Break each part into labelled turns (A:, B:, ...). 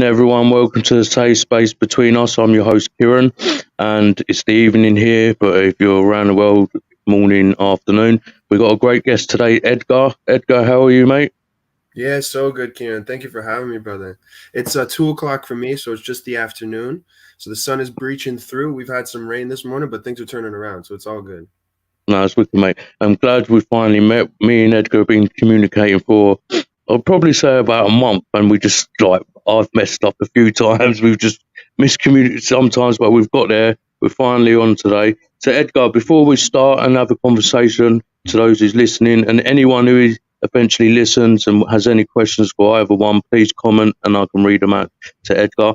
A: everyone. Welcome to the safe space between us. I'm your host, Kieran, and it's the evening here, but if you're around the world, morning, afternoon. We've got a great guest today, Edgar. Edgar, how are you, mate?
B: Yeah, so good, Kieran. Thank you for having me, brother. It's 2 o'clock for me, so it's just the afternoon. So the sun is breaching through. We've had some rain this morning, but things are turning around, so it's all good.
A: No, it's wicked, mate. I'm glad we finally met. Me and Edgar have been communicating for, I'll probably say about a month, and we just, like, I've messed up a few times. We've just miscommunicated sometimes, but we've got there. We're finally on today. So, Edgar, before we start and have a conversation to those who's listening, and anyone who eventually listens and has any questions for either one, please comment and I can read them out to Edgar.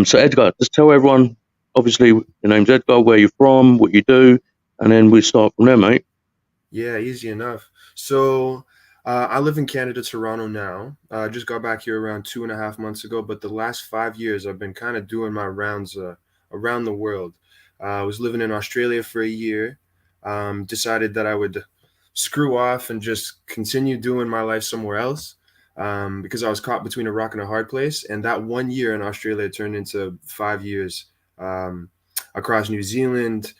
A: So, Edgar, just tell everyone, obviously, your name's Edgar, where you're from, what you do, and then we start from there, mate.
B: Yeah, easy enough. So I live in Canada, Toronto now. I just got back here around 2.5 months ago, but the last 5 years I've been kind of doing my rounds around the world. I was living in Australia for a year. Decided that I would screw off and just continue doing my life somewhere else because I was caught between a rock and a hard place. And that 1 year in Australia turned into 5 years um, across New Zealand,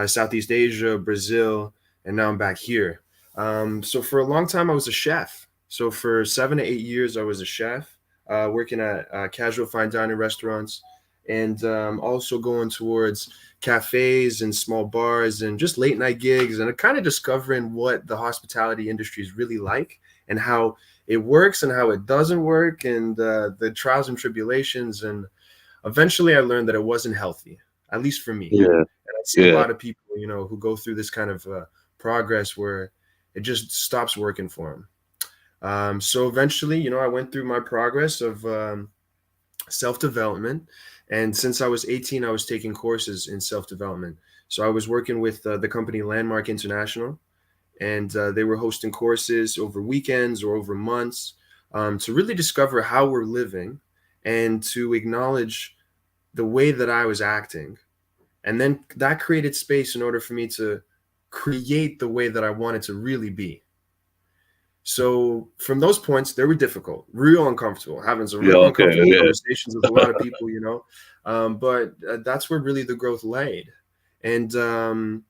B: Southeast Asia, Brazil, and now I'm back here. So for a long time, I was a chef. So for 7 to 8 years, I was a chef, working at casual fine dining restaurants, and also going towards cafes and small bars and just late night gigs, and kind of discovering what the hospitality industry is really like and how it works and how it doesn't work, and the trials and tribulations. And eventually, I learned that it wasn't healthy, at least for me.
A: Yeah,
B: And I see a
A: yeah.
B: lot of people, who go through this kind of progress where it just stops working for them. So eventually, I went through my progress of self development. And since I was 18, I was taking courses in self development. So I was working with the company Landmark International, and they were hosting courses over weekends or over months to really discover how we're living and to acknowledge the way that I was acting. And then that created space in order for me to create the way that I wanted to really be. So from those points, they were difficult, real uncomfortable, having some
A: Yeah,
B: real
A: okay,
B: uncomfortable
A: yeah.
B: conversations with a lot of people. But that's where really the growth laid. And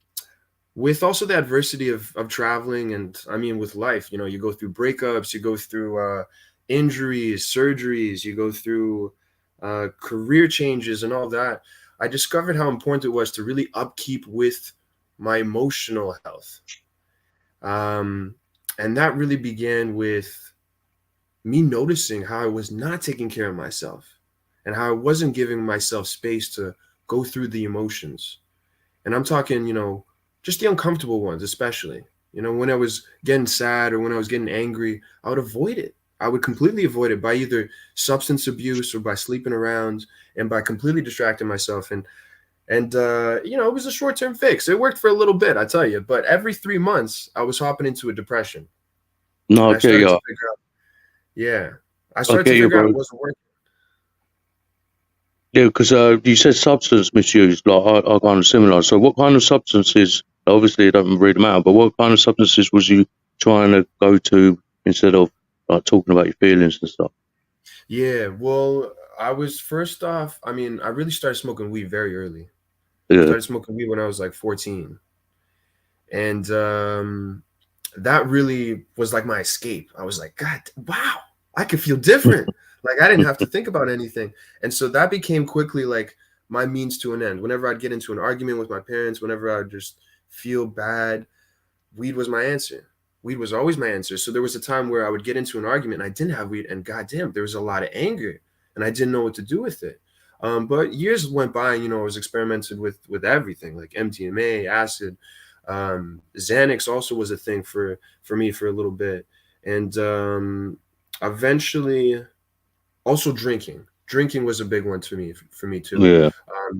B: with also the adversity of traveling, and I mean, with life, you go through breakups, you go through injuries, surgeries, you go through career changes and all that. I discovered how important it was to really upkeep with my emotional health. Um, and that really began with me noticing how I was not taking care of myself and how I wasn't giving myself space to go through the emotions. And I'm talking, just the uncomfortable ones, especially. When I was getting sad or when I was getting angry, I would avoid it. I would completely avoid it by either substance abuse or by sleeping around and by completely distracting myself. And it was a short-term fix. It worked for a little bit, I tell you. But every 3 months, I was hopping into a depression,
A: No,
B: and
A: I
B: I
A: get
B: started to
A: you.
B: figure out, yeah, I
A: I
B: started to
A: get you,
B: figure out it
A: bro.
B: wasn't working.
A: Yeah, because you said substance misuse, like I kind of similar. So, what kind of substances? Obviously, I don't read them out, but what kind of substances was you trying to go to instead of like talking about your feelings and stuff?
B: Yeah, well, I was first off. I mean, I really started smoking weed very early.
A: Yeah,
B: Started smoking weed when I was like 14, and that really was like my escape. I was like, God, wow, I could feel different. Like I didn't have to think about anything. And so that became quickly like my means to an end. Whenever I'd get into an argument with my parents, whenever I would just feel bad, weed was my answer. Weed was always my answer. So there was a time where I would get into an argument and I didn't have weed, and goddamn, there was a lot of anger, and I didn't know what to do with it. But years went by, and I was experimented with everything like MDMA, acid, Xanax also was a thing for me for a little bit, and eventually also drinking. Drinking was a big one for me too.
A: yeah,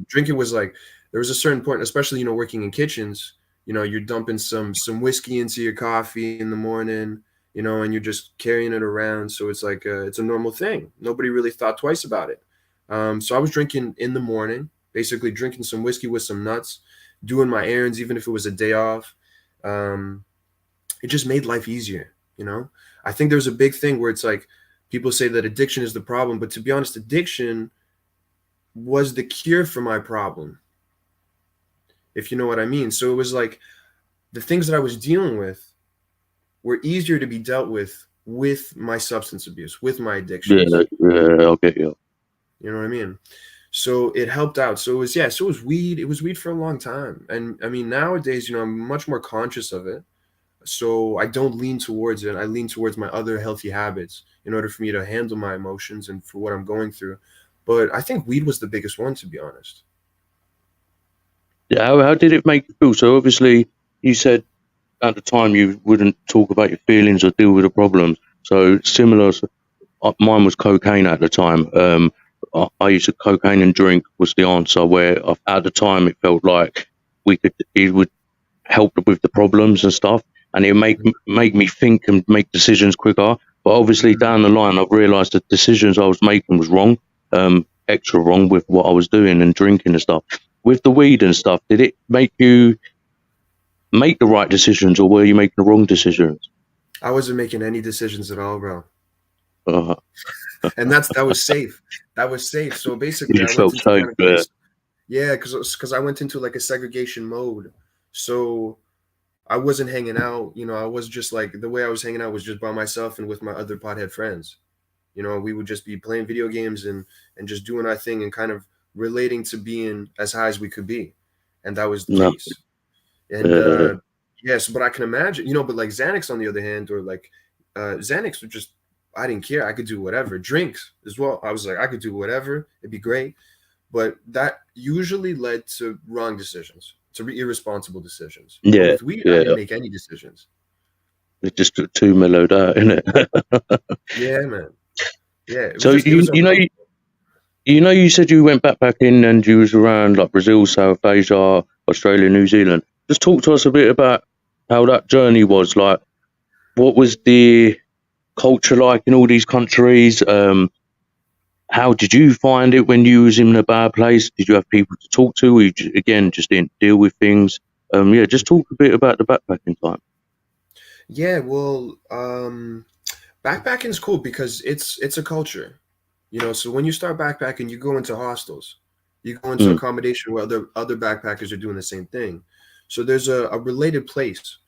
B: Drinking was like there was a certain point, especially working in kitchens. You're dumping some whiskey into your coffee in the morning, and you're just carrying it around. So it's like it's a normal thing. Nobody really thought twice about it. So I was drinking in the morning, basically drinking some whiskey with some nuts, doing my errands, even if it was a day off. Um, it just made life easier. I think there's a big thing where it's like People say that addiction is the problem, but to be honest, addiction was the cure for my problem, if you know what I mean. So it was like the things that I was dealing with were easier to be dealt with my substance abuse, with my
A: Yeah,
B: addictions.
A: yeah, I'll get you.
B: You know what I mean? So it helped out. So it was, yeah, so it was weed. It was weed for a long time. And I mean, nowadays, I'm much more conscious of it. So I don't lean towards it. I lean towards my other healthy habits in order for me to handle my emotions and for what I'm going through. But I think weed was the biggest one, to be honest.
A: Yeah, how did it make you feel? So obviously, you said at the time you wouldn't talk about your feelings or deal with the problems. So similar, mine was cocaine at the time. I used to cocaine and drink was the answer. Where at the time it felt like it would help with the problems and stuff, and it make me think and make decisions quicker. But obviously
B: Mhm.
A: down the line, I've realised the decisions I was making was wrong, extra wrong with what I was doing and drinking and stuff. With the weed and stuff, did it make you make the right decisions, or were you making the wrong decisions?
B: I wasn't making any decisions at all, bro.
A: Uh,
B: And that was safe. That was safe. So basically,
A: you
B: I went
A: felt
B: into
A: safe.
B: kind of like a, yeah, because I went into like a segregation mode. So I wasn't hanging out. I was just like the way I was hanging out was just by myself and with my other pothead friends. We would just be playing video games and just doing our thing and kind of relating to being as high as we could be, and that was the
A: No,
B: case. And yes, but I can imagine, but like Xanax on the other hand, or like Xanax would just I didn't care. I could do whatever. Drinks as well. I was like I could do whatever. It'd be great. But that usually led to wrong decisions, to irresponsible decisions. But
A: yeah,
B: with weed, I didn't
A: yeah.
B: make any decisions.
A: It just took too mellowed out, innit?
B: Yeah, man. Yeah, it was
A: So
B: just it was uncomfortable.
A: you said you went backpacking and you was around like Brazil, South Asia, Australia, New Zealand. Just talk to us a bit about how that journey was. Like, what was the culture like in all these countries? How did you find it when you was in a bad place? Did you have people to talk to? Or you again just didn't deal with things? Yeah, just talk a bit about the backpacking time.
B: Yeah, well, backpacking is cool because it's a culture. So when you start backpacking, you go into hostels, you go into
A: Mm,
B: accommodation where other backpackers are doing the same thing. So there's a related place.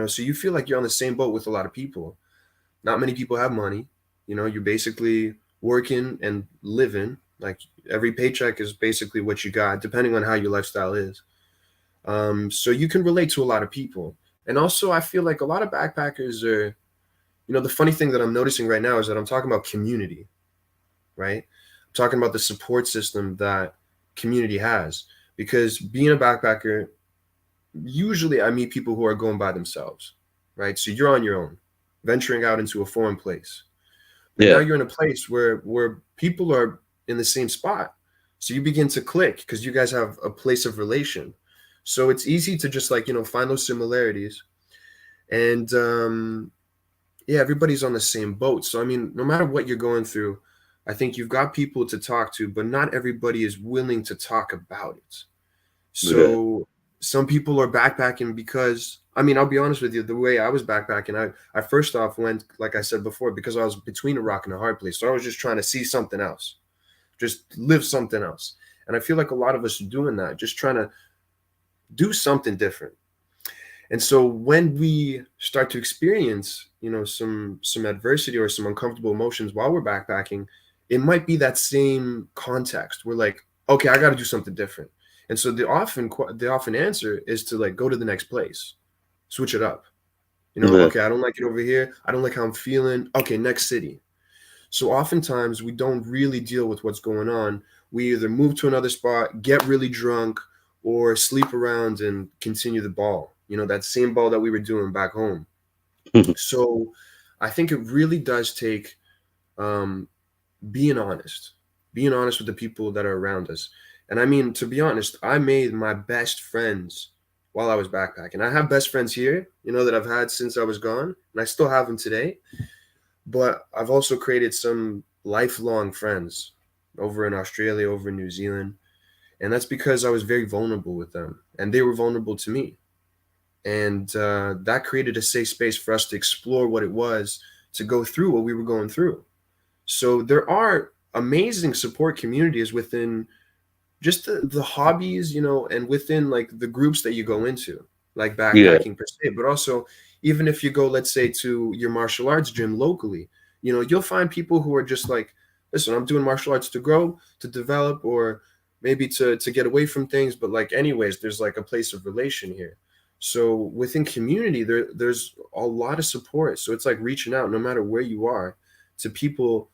B: So you feel like you're on the same boat with a lot of people. Not many people have money. You're basically working and living. Like every paycheck is basically what you got, depending on how your lifestyle is. So you can relate to a lot of people. And also, I feel like a lot of backpackers are, the funny thing that I'm noticing right now is that I'm talking about community, right? I'm talking about the support system that community has. Because being a backpacker, usually I meet people who are going by themselves, right? So you're on your own, venturing out into a foreign place. But now
A: yeah,
B: you're in a place where people are in the same spot. So you begin to click because you guys have a place of relation. So it's easy to just like, find those similarities. And yeah, everybody's on the same boat. So I mean, no matter what you're going through, I think you've got people to talk to, but not everybody is willing to talk about it.
A: yeah.
B: So some people are backpacking because I mean, I'll be honest with you, the way I was backpacking, I first off went, like I said before, because I was between a rock and a hard place. So I was just trying to see something else, just live something else. And I feel like a lot of us are doing that, just trying to do something different. And so when we start to experience, some adversity or some uncomfortable emotions while we're backpacking, it might be that same context. We're like, okay, I got to do something different. And so the often answer is to like go to the next place, switch it up.
A: Yeah.
B: Okay, I don't like it over here. I don't like how I'm feeling. Okay, next city. So oftentimes we don't really deal with what's going on. We either move to another spot, get really drunk, or sleep around and continue the ball. That same ball that we were doing back home. So I think it really does take um, being honest with the people that are around us. And I mean, to be honest, I made my best friends while I was backpacking. I have best friends here, that I've had since I was gone, and I still have them today. But I've also created some lifelong friends over in Australia, over in New Zealand. And that's because I was very vulnerable with them, and they were vulnerable to me. And that created a safe space for us to explore what it was to go through what we were going through. So there are amazing support communities within just the hobbies, and within like the groups that you go into, like
A: Yeah,
B: backpacking per se, but also even if you go, let's say, to your martial arts gym locally, you'll find people who are just like, listen, I'm doing martial arts to grow, to develop, or maybe to get away from things. But like, anyways, there's like a place of relation here. So within community, there's a lot of support. So it's like reaching out, no matter where you are, to people,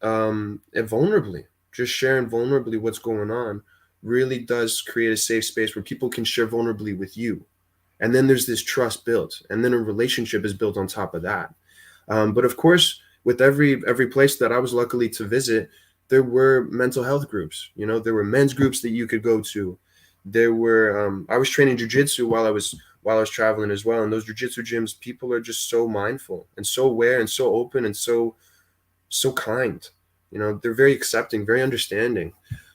B: and vulnerably, just sharing vulnerably what's going on really does create a safe space where people can share vulnerably with you. And then there's this trust built, and then a relationship is built on top of that. But of course, with every place that I was luckily to visit, there were mental health groups. There were men's groups that you could go to. There were I was training jujitsu while I was traveling as well. And those jujitsu gyms, people are just so mindful and so aware and so open and so kind. They're very accepting, very understanding.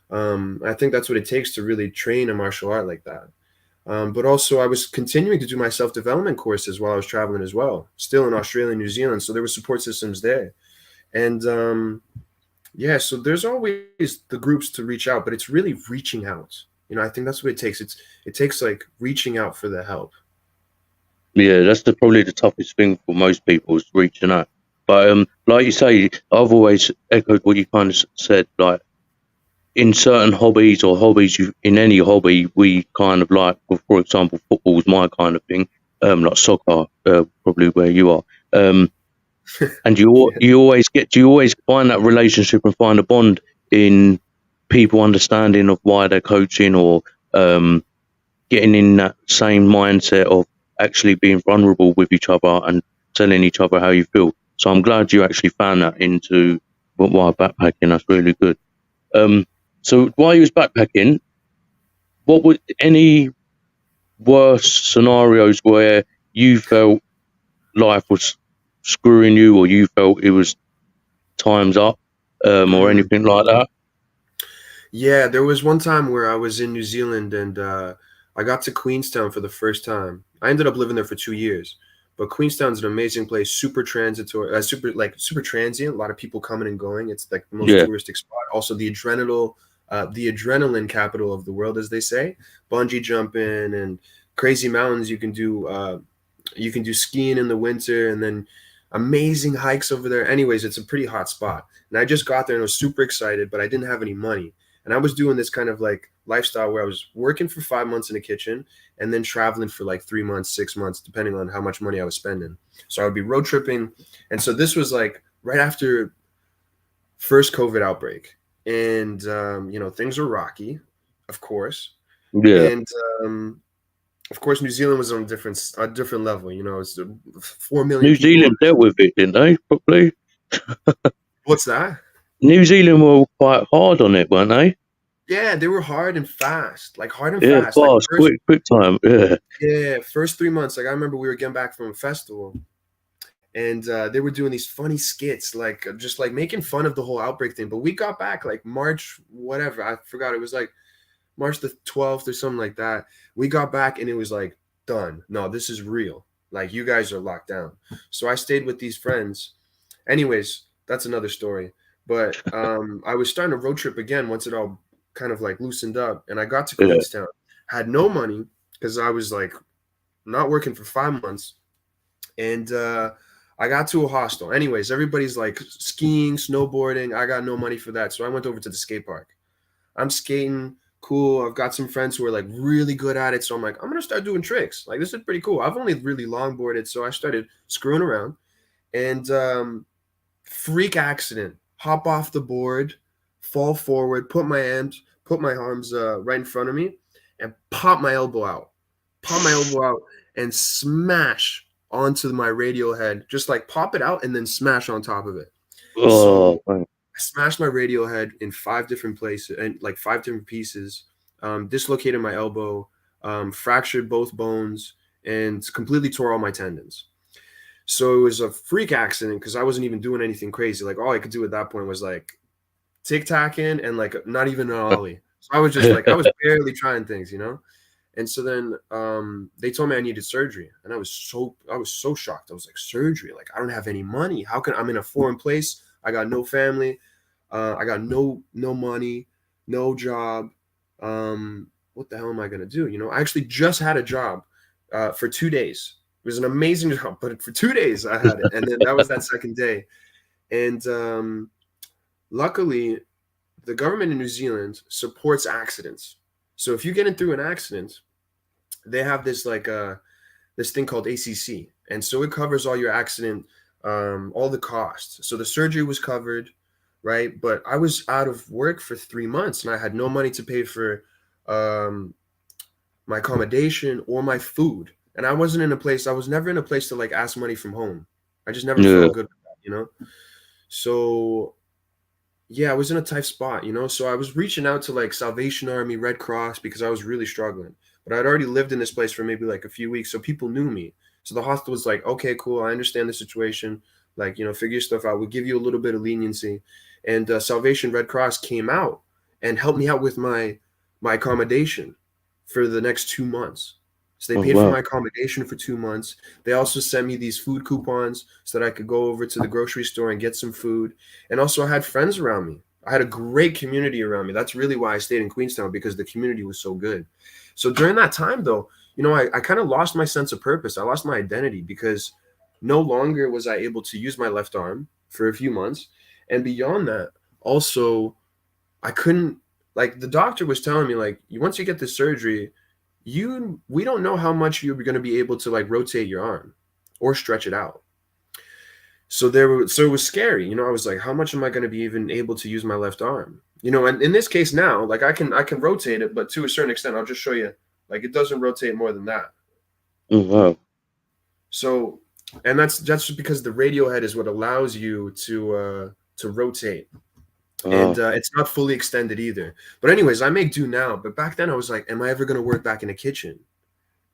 B: I think that's what it takes to really train a martial art like that. But also, I was continuing to do my self development courses while I was traveling as well, still in Australia and New Zealand. So there were support systems there. And yeah, so there's always the groups to reach out, but it's really reaching out. I think that's what it takes. It takes like reaching out for the help.
A: yeah, that's probably the toughest thing for most people is reaching out. But like you say, I've always echoed what you kind of said. Like in certain hobbies or hobbies, in any hobby, we kind of like, well, for example, football's my kind of thing. Like soccer, probably where you are. Um, and
B: Yeah.
A: you always find that relationship and find a bond in people understanding of why they're coaching or um, getting in that same mindset of actually being vulnerable with each other and telling each other how you feel. So I'm glad you actually found that into while backpacking. That's really good. Um, so while you was backpacking, what were any worse scenarios where you felt life was screwing you, or you felt it was time's up, or
B: Mm.
A: anything like that?
B: Yeah, there was one time where I was in New Zealand, and I got to Queenstown for the first time. I ended up living there for 2 years, but Queenstown's an amazing place, super transitory, super transient. A lot of people coming and going. It's like the most
A: Yeah,
B: touristic spot. Also, the adrenaline capital of the world, as they say. Bungee jumping and crazy mountains. You can do skiing in the winter, and then amazing hikes over there. Anyways, it's a pretty hot spot. And I just got there and I was super excited, but I didn't have any money. And I was doing this kind of like lifestyle where I was working for 5 months in the kitchen and then traveling for like 3 months, 6 months, depending on how much money I was spending. So I would be road tripping. And so this was like right after first COVID outbreak. And, things were rocky, of course.
A: yeah.
B: And, of course, New Zealand was on a different level. It's 4 million
A: New
B: people.
A: Zealand dealt with it, didn't they? Probably.
B: What's that?
A: New Zealand were quite hard on it, weren't they?
B: Yeah, they were hard and fast, like hard and
A: Yeah,
B: fast. Like
A: fast,
B: first,
A: quick time. Yeah,
B: yeah, first 3 months. Like I remember we were getting back from a festival, and they were doing these funny skits, like just like making fun of the whole outbreak thing. But we got back like March, whatever. I forgot. It was like March the 12th or something like that. We got back and it was like done. No, this is real. Like you guys are locked down. So I stayed with these friends. Anyways, that's another story. But I was starting a road trip again once it all kind of like loosened up, and I got to
A: yeah,
B: Queenstown. Had no money because I was like not working for 5 months, and I got to a hostel. Anyways, everybody's like skiing, snowboarding. I got no money for that, so I went over to the skate park. I'm skating, cool. I've got some friends who are like really good at it, so I'm like, I'm gonna start doing tricks. Like this is pretty cool. I've only really longboarded, so I started screwing around, and freak accident. Hop off the board, fall forward, put my arms right in front of me, and pop my elbow out. Pop my elbow out and smash onto my radial head. Just like pop it out and then smash on top of it. So
A: oh, man.
B: I smashed my radial head in 5 different places and like 5 different pieces. Dislocated my elbow, fractured both bones, and completely tore all my tendons. So it was a freak accident because I wasn't even doing anything crazy. Like all I could do at that point was like tic tacking and like not even an ollie. So I was just like I was barely trying things. And so then they told me I needed surgery, and I was so shocked. I was like, surgery? Like I don't have any money. How can I'm in a foreign place? I got no family. I got no money, no job. What the hell am I gonna do? I actually just had a job for 2 days. It was an amazing job, but for 2 days I had it, and then that was that second day. And luckily, the government in New Zealand supports accidents. So if you get in through an accident, they have this this thing called ACC, and so it covers all your accident, all the costs. So the surgery was covered, right? But I was out of work for 3 months, and I had no money to pay for um, my accommodation or my food. And I wasn't in a place. I was never in a place to like ask money from home. I just never
A: Yeah.
B: felt good with that. So yeah, I was in a tight spot. So I was reaching out to like Salvation Army, Red Cross, because I was really struggling. But I'd already lived in this place for maybe like a few weeks, so people knew me. So the hospital was like, okay, cool, I understand the situation. Like, figure stuff out. We'll give you a little bit of leniency. And Salvation Red Cross came out and helped me out with my accommodation for the next 2 months. So they
A: Oh
B: paid for
A: wow.
B: my accommodation for 2 months. They also sent me these food coupons so that I could go over to the grocery store and get some food. And also, I had friends around me. I had a great community around me. That's really why I stayed in Queenstown, because the community was so good. So during that time, though, I kind of lost my sense of purpose. I lost my identity because no longer was I able to use my left arm for a few months. And beyond that, also, I couldn't, like, the doctor was telling me, like, once you get this surgery, we don't know how much you're going to be able to like rotate your arm or stretch it out. So it was scary. I was like, how much am I going to be even able to use my left arm? And in this case now, like I can rotate it, but to a certain extent. I'll just show you. Like, it doesn't rotate more than that.
A: Oh wow.
B: So, and that's just because the radio head is what allows you to rotate, and
A: Ah.
B: it's not fully extended either. But anyways, I make do now. But back then, I was like, am I ever going to work back in a kitchen?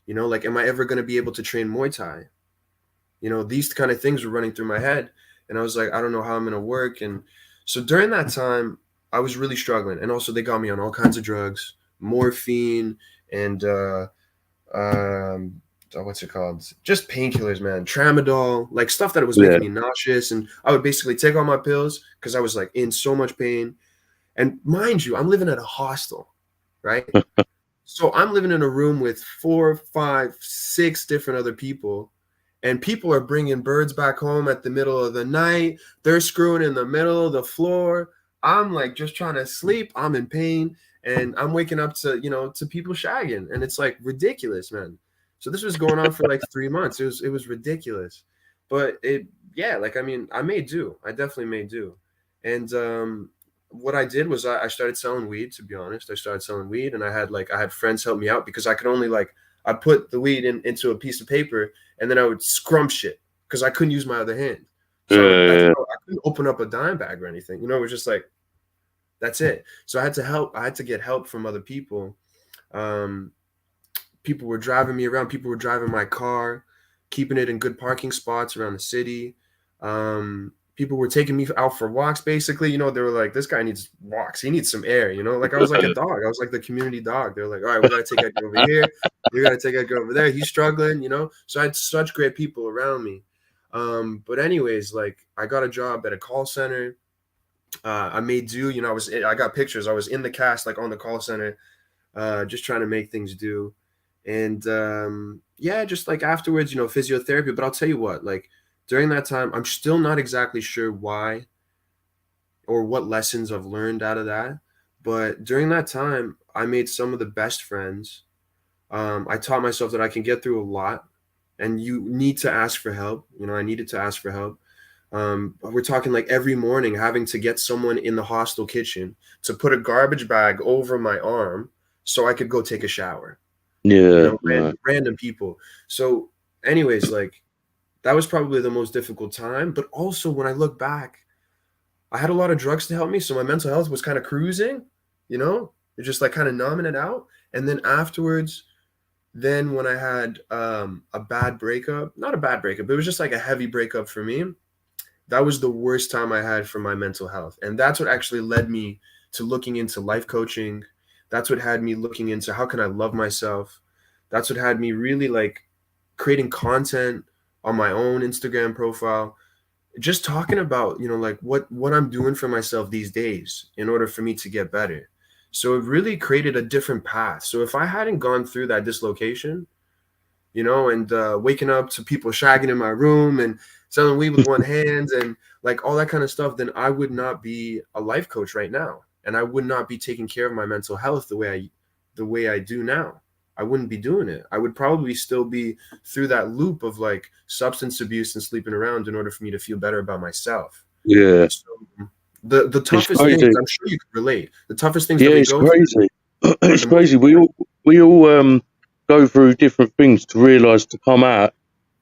B: Like, am I ever going to be able to train Muay Thai? These kind of things were running through my head, and I was like, I don't know how I'm going to work. And so during that time, I was really struggling. And also, they got me on all kinds of drugs, morphine, and what's it called? Just painkillers, man. Tramadol, like stuff that was
A: Yeah.
B: making me nauseous. And I would basically take all my pills because I was like in so much pain. And mind you, I'm living at a hostel, right? So I'm living in a room with 4, 5, 6 different other people, and people are bringing birds back home at the middle of the night. They're screwing in the middle of the floor. I'm like just trying to sleep. I'm in pain, and I'm waking up to people shagging, and it's like ridiculous, man. So this was going on for like 3 months. It was ridiculous, but yeah, like, I mean, I made do. I definitely made do, and what I did was I started selling weed. To be honest, I started selling weed, and I had friends help me out because I could only like I put the weed into a piece of paper, and then I would scrunch it because I couldn't use my other hand. So that's
A: Yeah.
B: how I couldn't open up a dime bag or anything. It was just like that's it. So I had to help. I had to get help from other people. Um, People were driving me around. People were driving my car, keeping it in good parking spots around the city. People were taking me out for walks. Basically, they were like, "This guy needs walks. He needs some air." Like I was like a dog. I was like the community dog. They're like, "All right, we gotta take Edgar over here. We gotta take Edgar over there. He's struggling." So I had such great people around me. But anyways, like, I got a job at a call center. I made do. I got pictures. I was in the cast, like on the call center, just trying to make things do. And yeah, just like afterwards, physiotherapy. But I'll tell you what, like, during that time, I'm still not exactly sure why or what lessons I've learned out of that. But during that time, I made some of the best friends. I taught myself that I can get through a lot, and you need to ask for help. I needed to ask for help. We're talking like every morning having to get someone in the hostel kitchen to put a garbage bag over my arm so I could go take a shower.
A: Yeah. No.
B: Random people. So, anyways, like, that was probably the most difficult time. But also, when I look back, I had a lot of drugs to help me, so my mental health was kind of cruising. It's just like kind of numbing it out. And then afterwards, then when I had a bad breakup, not a bad breakup, it was just like a heavy breakup for me. That was the worst time I had for my mental health, and that's what actually led me to looking into life coaching. That's what had me looking into how can I love myself. That's what had me really like creating content on my own Instagram profile. just talking about, like what I'm doing for myself these days in order for me to get better. So it really created a different path. So if I hadn't gone through that dislocation, and waking up to people shagging in my room and selling weed with one hand and like all that kind of stuff, then I would not be a life coach right now, and I would not be taking care of my mental health the way I do now. I wouldn't be doing it. I would probably still be through that loop of like substance abuse and sleeping around in order for me to feel better about myself.
A: Yeah,
B: So the
A: it's
B: toughest things,
A: crazy.
B: I'm sure you can relate. The toughest things that
A: Yeah,
B: we
A: it's
B: go through
A: crazy.
B: are
A: It's
B: the most
A: crazy.
B: important.
A: We all go through different things to realise to come out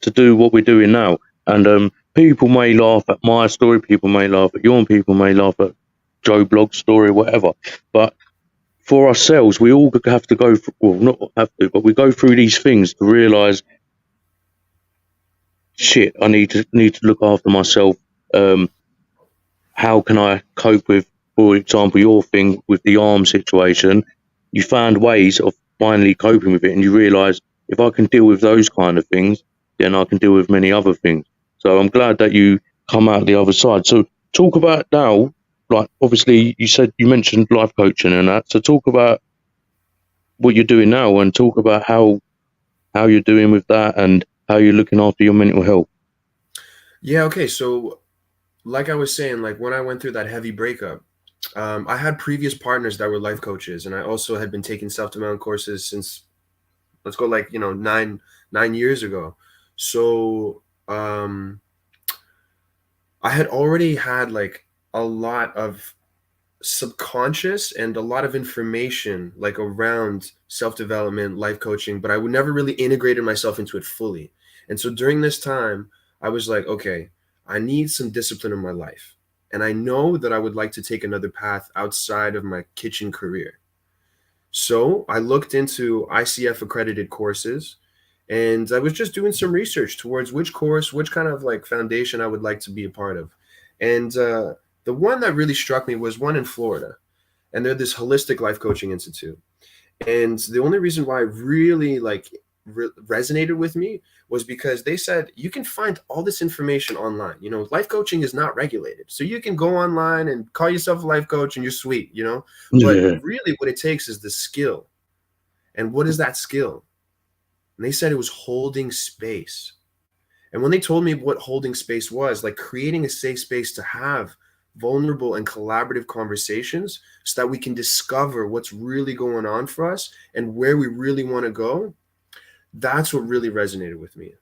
A: to do what we're doing now. And people may laugh at my story, people may laugh at your, and people may laugh at Joe Blogg's story, whatever. But for ourselves, we all have to go through, well, not have to, but we go through these things to realise, shit, I need to look after myself. Um, how can I cope with, for example, your thing with the arm situation? You found ways of finally coping with it, and you realise if I can deal with those kind of things, then I can deal with many other things. So I'm glad that you come out the other side. So talk about now, like obviously you mentioned life coaching and that. So talk about what you're doing now, and talk about how you're doing with that and how you're looking after your mental health.
B: Yeah, okay. So like I was saying, like when I went through that heavy breakup, I had previous partners that were life coaches, and I also had been taking self-development courses since, let's go, like, 9 years ago. So I had already had like a lot of subconscious and a lot of information like around self-development, life coaching, but I would never really integrated myself into it fully. And so during this time, I was like, okay, I need some discipline in my life. And I know that I would like to take another path outside of my kitchen career. So I looked into ICF accredited courses, and I was just doing some research towards which course, which kind of like foundation I would like to be a part of. And the one that really struck me was one in Florida, and they're this holistic life coaching institute. And the only reason why it really like resonated with me was because they said you can find all this information online. Life coaching is not regulated, so you can go online and call yourself a life coach and you're sweet. But
A: Yeah,
B: really what it takes is the skill. And what is that skill? And they said it was holding space. And when they told me what holding space was, like creating a safe space to have vulnerable and collaborative conversations so that we can discover what's really going on for us and where we really want to go, that's what really resonated with me.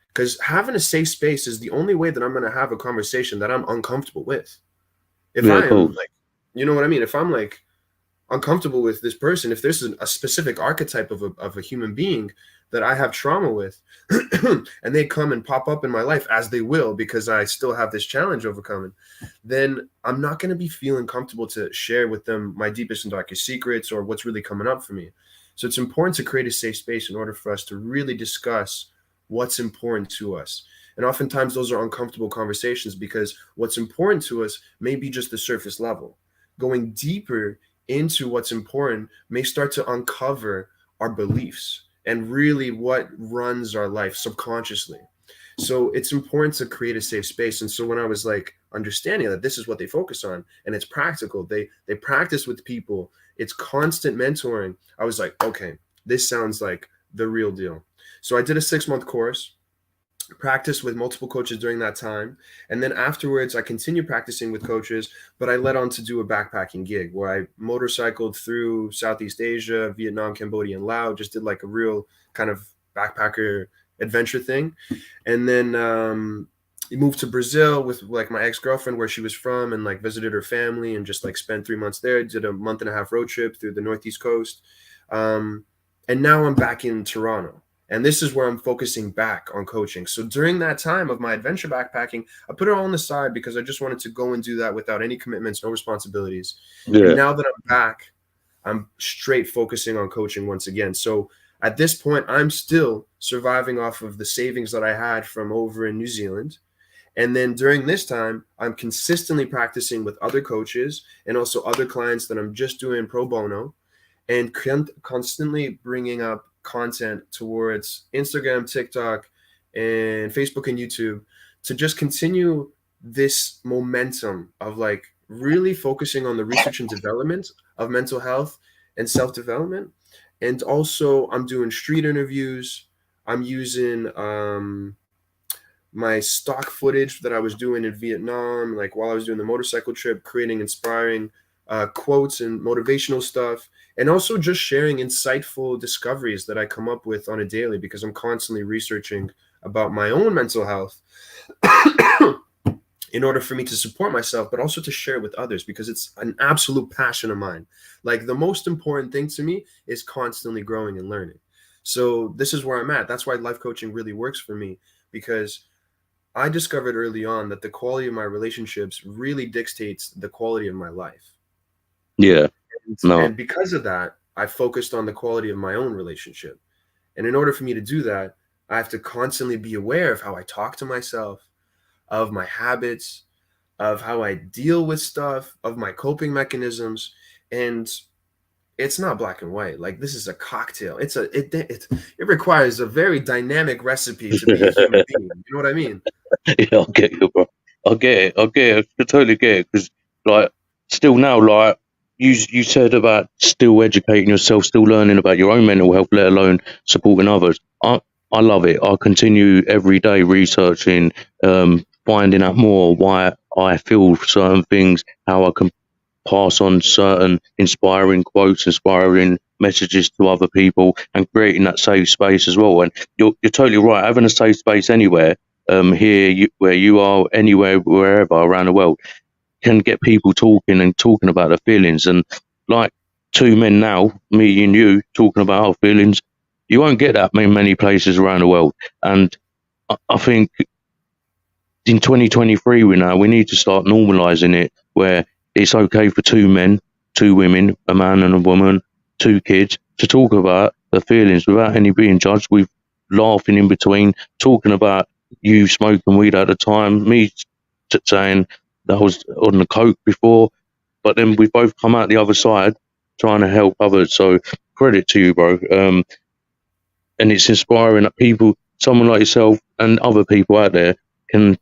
B: Because having a safe space is the only way that I'm going to have a conversation that I'm uncomfortable with. If
A: yeah,
B: I am
A: cool.
B: like, you know what I mean? If I'm like uncomfortable with this person, if there's a specific archetype of a human being that I have trauma with, and they come and pop up in my life, as they will, because I still have this challenge overcoming, then I'm not going to be feeling comfortable to share with them my deepest and darkest secrets or what's really coming up for me. So it's important to create a safe space in order for us to really discuss what's important to us. And oftentimes those are uncomfortable conversations because what's important to us may be just the surface level. Going deeper into what's important may start to uncover our beliefs and really what runs our life subconsciously. So it's important to create a safe space. And so when I was like understanding that this is what they focus on and it's practical, they practice with people, it's constant mentoring, I was like, okay, this sounds like the real deal. So I did a 6-month course, practiced with multiple coaches during that time. And then afterwards, I continued practicing with coaches, but I led on to do a backpacking gig where I motorcycled through Southeast Asia, Vietnam, Cambodia, and Laos, just did like a real kind of backpacker adventure thing. And then moved to Brazil with like my ex-girlfriend where she was from and like visited her family and just like spent 3 months there, did a month and a half road trip through the Northeast coast. Um, and now I'm back in Toronto. And this is where I'm focusing back on coaching. So during that time of my adventure backpacking, I put it all on the side because I just wanted to go and do that without any commitments, no responsibilities. And
A: Yeah,
B: now that I'm back, I'm straight focusing on coaching once again. So at this point, I'm still surviving off of the savings that I had from over in New Zealand. And then during this time, I'm consistently practicing with other coaches and also other clients that I'm just doing pro bono and constantly bringing up content towards Instagram, TikTok, and Facebook and YouTube to just continue this momentum of like really focusing on the research and development of mental health and self-development. And also I'm doing street interviews. I'm using my stock footage that I was doing in Vietnam, like while I was doing the motorcycle trip, creating inspiring quotes and motivational stuff, and also just sharing insightful discoveries that I come up with on a daily because I'm constantly researching about my own mental health in order for me to support myself, but also to share with others because it's an absolute passion of mine. Like the most important thing to me is constantly growing and learning. So this is where I'm at. That's why life coaching really works for me because I discovered early on that the quality of my relationships really dictates the quality of my life.
A: Yeah. No.
B: And because of that, I focused on the quality of my own relationship. And in order for me to do that, I have to constantly be aware of how I talk to myself, of my habits, of how I deal with stuff, of my coping mechanisms. And it's not black and white. Like this is a cocktail. It requires a very dynamic recipe to be a human being. You know what I mean?
A: Yeah, I get you, bro. I get it. I get it. I totally get it. Because, like, still now, like you said about still educating yourself, still learning about your own mental health, let alone supporting others. I love it. I continue every day researching, finding out more why I feel certain things, how I can pass on certain inspiring quotes, inspiring messages to other people, and creating that safe space as well. And you're totally right. Having a safe space anywhere, here, where you are, anywhere, wherever around the world, can get people talking and talking about their feelings. And like two men now, me and you, talking about our feelings, you won't get that many places around the world. And I think in 2023 we need to start normalizing it where it's okay for two men, two women, a man and a woman, two kids to talk about their feelings without any being judged, with laughing in between, talking about you smoking weed at the time, me saying that I was on the coke before, but then we both come out the other side trying to help others. So credit to you, bro. And it's inspiring that people, someone like yourself and other people out there, can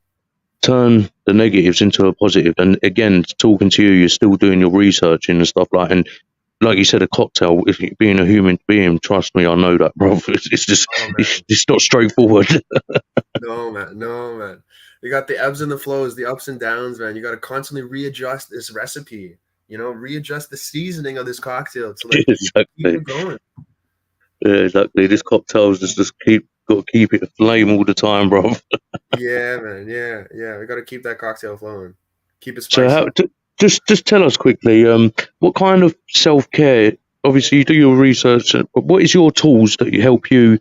A: turn the negatives into a positive. And again, talking to you, you're still doing your research and stuff like. And like you said, a cocktail. If you, being a human being, trust me, I know that, bro. It's just,
B: Oh
A: it's,
B: man.
A: it's not straightforward.
B: No, man. No, man. You got the ebbs and the flows, the ups and downs, man. You got to constantly readjust this recipe, readjust the seasoning of this cocktail to like keep
A: Exactly.
B: it going.
A: Yeah, exactly. This cocktail's just keep got to keep it aflame all the time, bro.
B: Yeah, man. Yeah, yeah. We got to keep that cocktail flowing. Keep it
A: So
B: spicy.
A: just tell us quickly, what kind of self care? Obviously, you do your research, but what is your tools that help you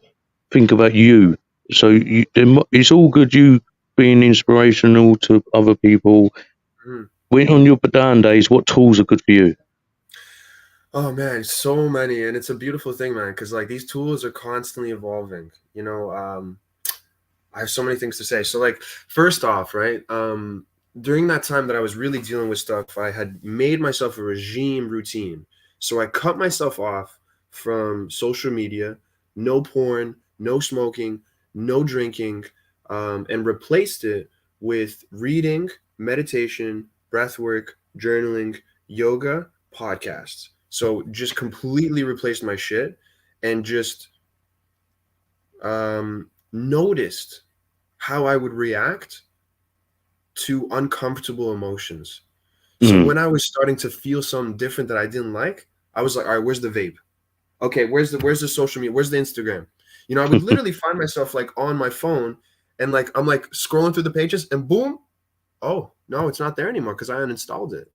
A: think about you? So it's all good you being inspirational to other people.
B: Mhm.
A: When on your down days, what tools are good for you?
B: Oh man, so many, and it's a beautiful thing, man. Because like these tools are constantly evolving. I have so many things to say. So like first off, right? During that time that I was really dealing with stuff, I had made myself a regime routine. So I cut myself off from social media, no porn, no smoking, no drinking, and replaced it with reading, meditation, breath work, journaling, yoga, podcasts. So just completely replaced my shit and just noticed how I would react to uncomfortable emotions. So
A: Mm.
B: when I was starting to feel something different that I didn't like, I was like, all right, where's the vape? Okay, where's the social media? Where's the Instagram? I would literally find myself like on my phone and like I'm like scrolling through the pages and boom, oh no, it's not there anymore because I uninstalled it.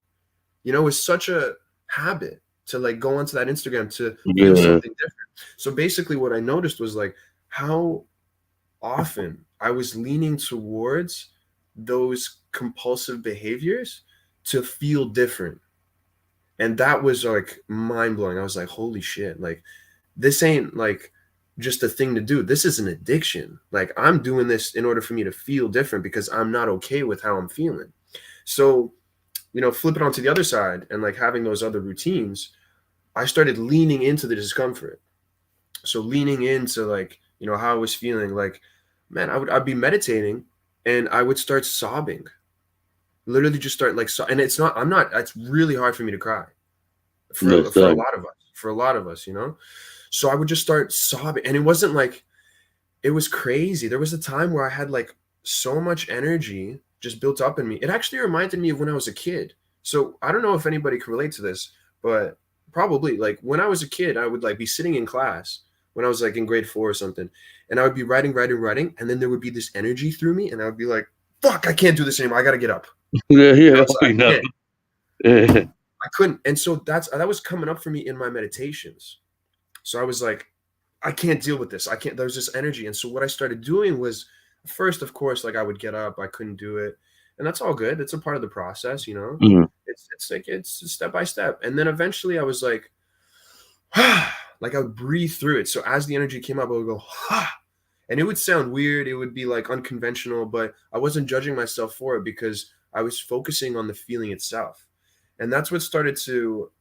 B: It's such a habit to like go onto that Instagram to feel
A: Yeah.
B: something different. So basically what I noticed was like how often I was leaning towards those compulsive behaviors to feel different. And that was like mind blowing. I was like, holy shit, like this ain't like just a thing to do. This is an addiction. Like I'm doing this in order for me to feel different because I'm not okay with how I'm feeling. So, flip it onto the other side and like having those other routines, I started leaning into the discomfort. So leaning into like, how I was feeling, like, man, I'd be meditating and I would start sobbing. Literally just start like, so, and it's not, I'm not, it's really hard for me to cry
A: Yes,
B: for a lot of us, you know? So I would just start sobbing, and it wasn't like, it was crazy. There was a time where I had like so much energy just built up in me. It actually reminded me of when I was a kid. So I don't know if anybody can relate to this, but probably like when I was a kid, I would like be sitting in class when I was like in grade 4 or something, and I would be writing, and then there would be this energy through me, and I would be like, "Fuck, I can't do this anymore. I got to get up."
A: yeah,
B: You
A: yeah.
B: know, so I
A: I know.
B: can't.
A: Yeah,
B: I couldn't, and so that was coming up for me in my meditations. So I was like, I can't deal with this. I can't. There's this energy, and so what I started doing was, first, of course, like I would get up, I couldn't do it, and that's all good. It's a part of the process, you know.
A: mm,
B: It's like it's step by step, and then eventually I was like, like I would breathe through it. So as the energy came up, I would go, and it would sound weird. It would be like unconventional, but I wasn't judging myself for it because I was focusing on the feeling itself, and that's what started to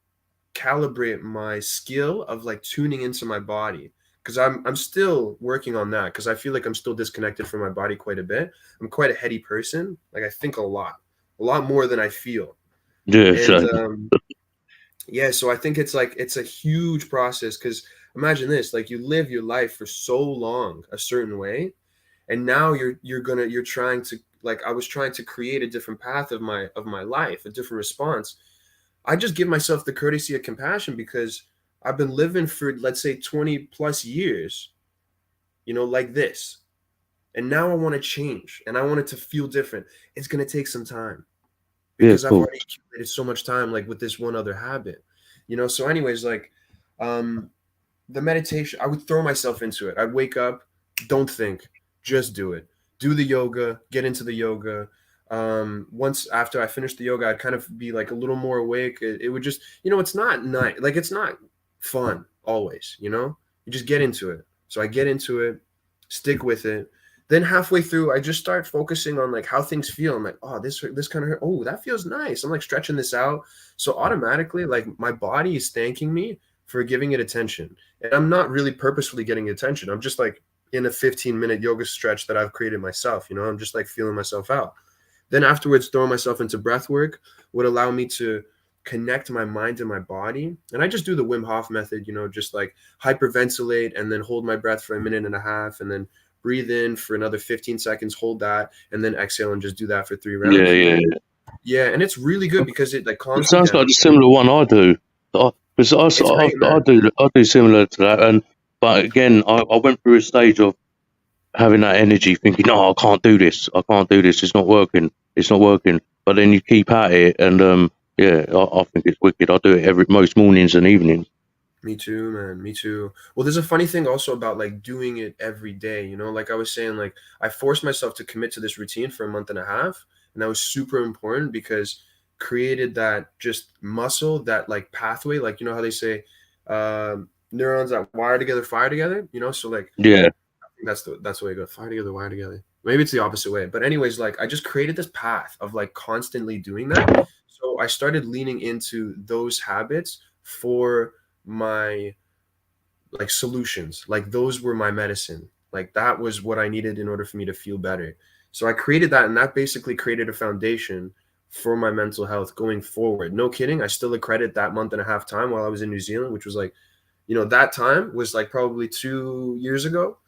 B: calibrate my skill of like tuning into my body, because I'm still working on that, because I feel like I'm still disconnected from my body quite a bit. I'm quite a heady person. Like I think a lot more than I feel.
A: yeah.
B: And
A: So
B: yeah, so I think it's like it's a huge process, because imagine this, like you live your life for so long a certain way, and now you're trying to, like I was trying to create a different path of my life, a different response. I just give myself the courtesy of compassion, because I've been living for, let's say, 20 plus years, you know, like this. And now I want to change, and I want it to feel different. It's going to take some time,
A: yeah,
B: because I've
A: cool.
B: already accumulated so much time, like with this one other habit, you know? So, anyways, like, um, the meditation, I would throw myself into it. I'd wake up, don't think, just do it. Do the yoga, get into the yoga. Once after I finished the yoga, I'd kind of be like a little more awake. It would just, you know, it's not night, like it's not fun always, you know? You just get into it. So I get into it, stick with it. Then halfway through, I just start focusing on like how things feel. I'm like, oh, this kind of hurt. Oh, that feels nice. I'm like stretching this out. So automatically, like my body is thanking me for giving it attention. And I'm not really purposefully getting attention. I'm just like in a 15-minute yoga stretch that I've created myself. You know, I'm just like feeling myself out. Then afterwards, throwing myself into breath work would allow me to connect my mind and my body. And I just do the Wim Hof method, you know, just like hyperventilate and then hold my breath for a minute and a half, and then breathe in for another 15 seconds, hold that, and then exhale and just do that for 3 rounds.
A: Yeah, yeah.
B: Yeah. And it's really good because it like
A: It
B: calms me
A: sounds like
B: down.
A: the similar one I do. Because
B: It's great, man.
A: I do similar to that, and but again, I went through a stage of having that energy, thinking, "No, I can't do this. I can't do this. It's not working. It's not working." But then you keep at it, and yeah, I think it's wicked. I do it every most mornings and evenings.
B: Me too, man. Me too. Well, there's a funny thing also about like doing it every day, you know, like I was saying, like I forced myself to commit to this routine for a month and a half. And that was super important because created that just muscle, that like pathway, like, you know how they say, neurons that wire together, fire together, you know? So like,
A: Yeah,
B: that's the way it goes. Fire together, wire together. Maybe it's the opposite way. But anyways, like I just created this path of like constantly doing that. So I started leaning into those habits for my like solutions. Like those were my medicine. Like that was what I needed in order for me to feel better. So I created that, and that basically created a foundation for my mental health going forward. No kidding. I still accredit that month and a half time while I was in New Zealand, which was like, you know, that time was like probably 2 years ago.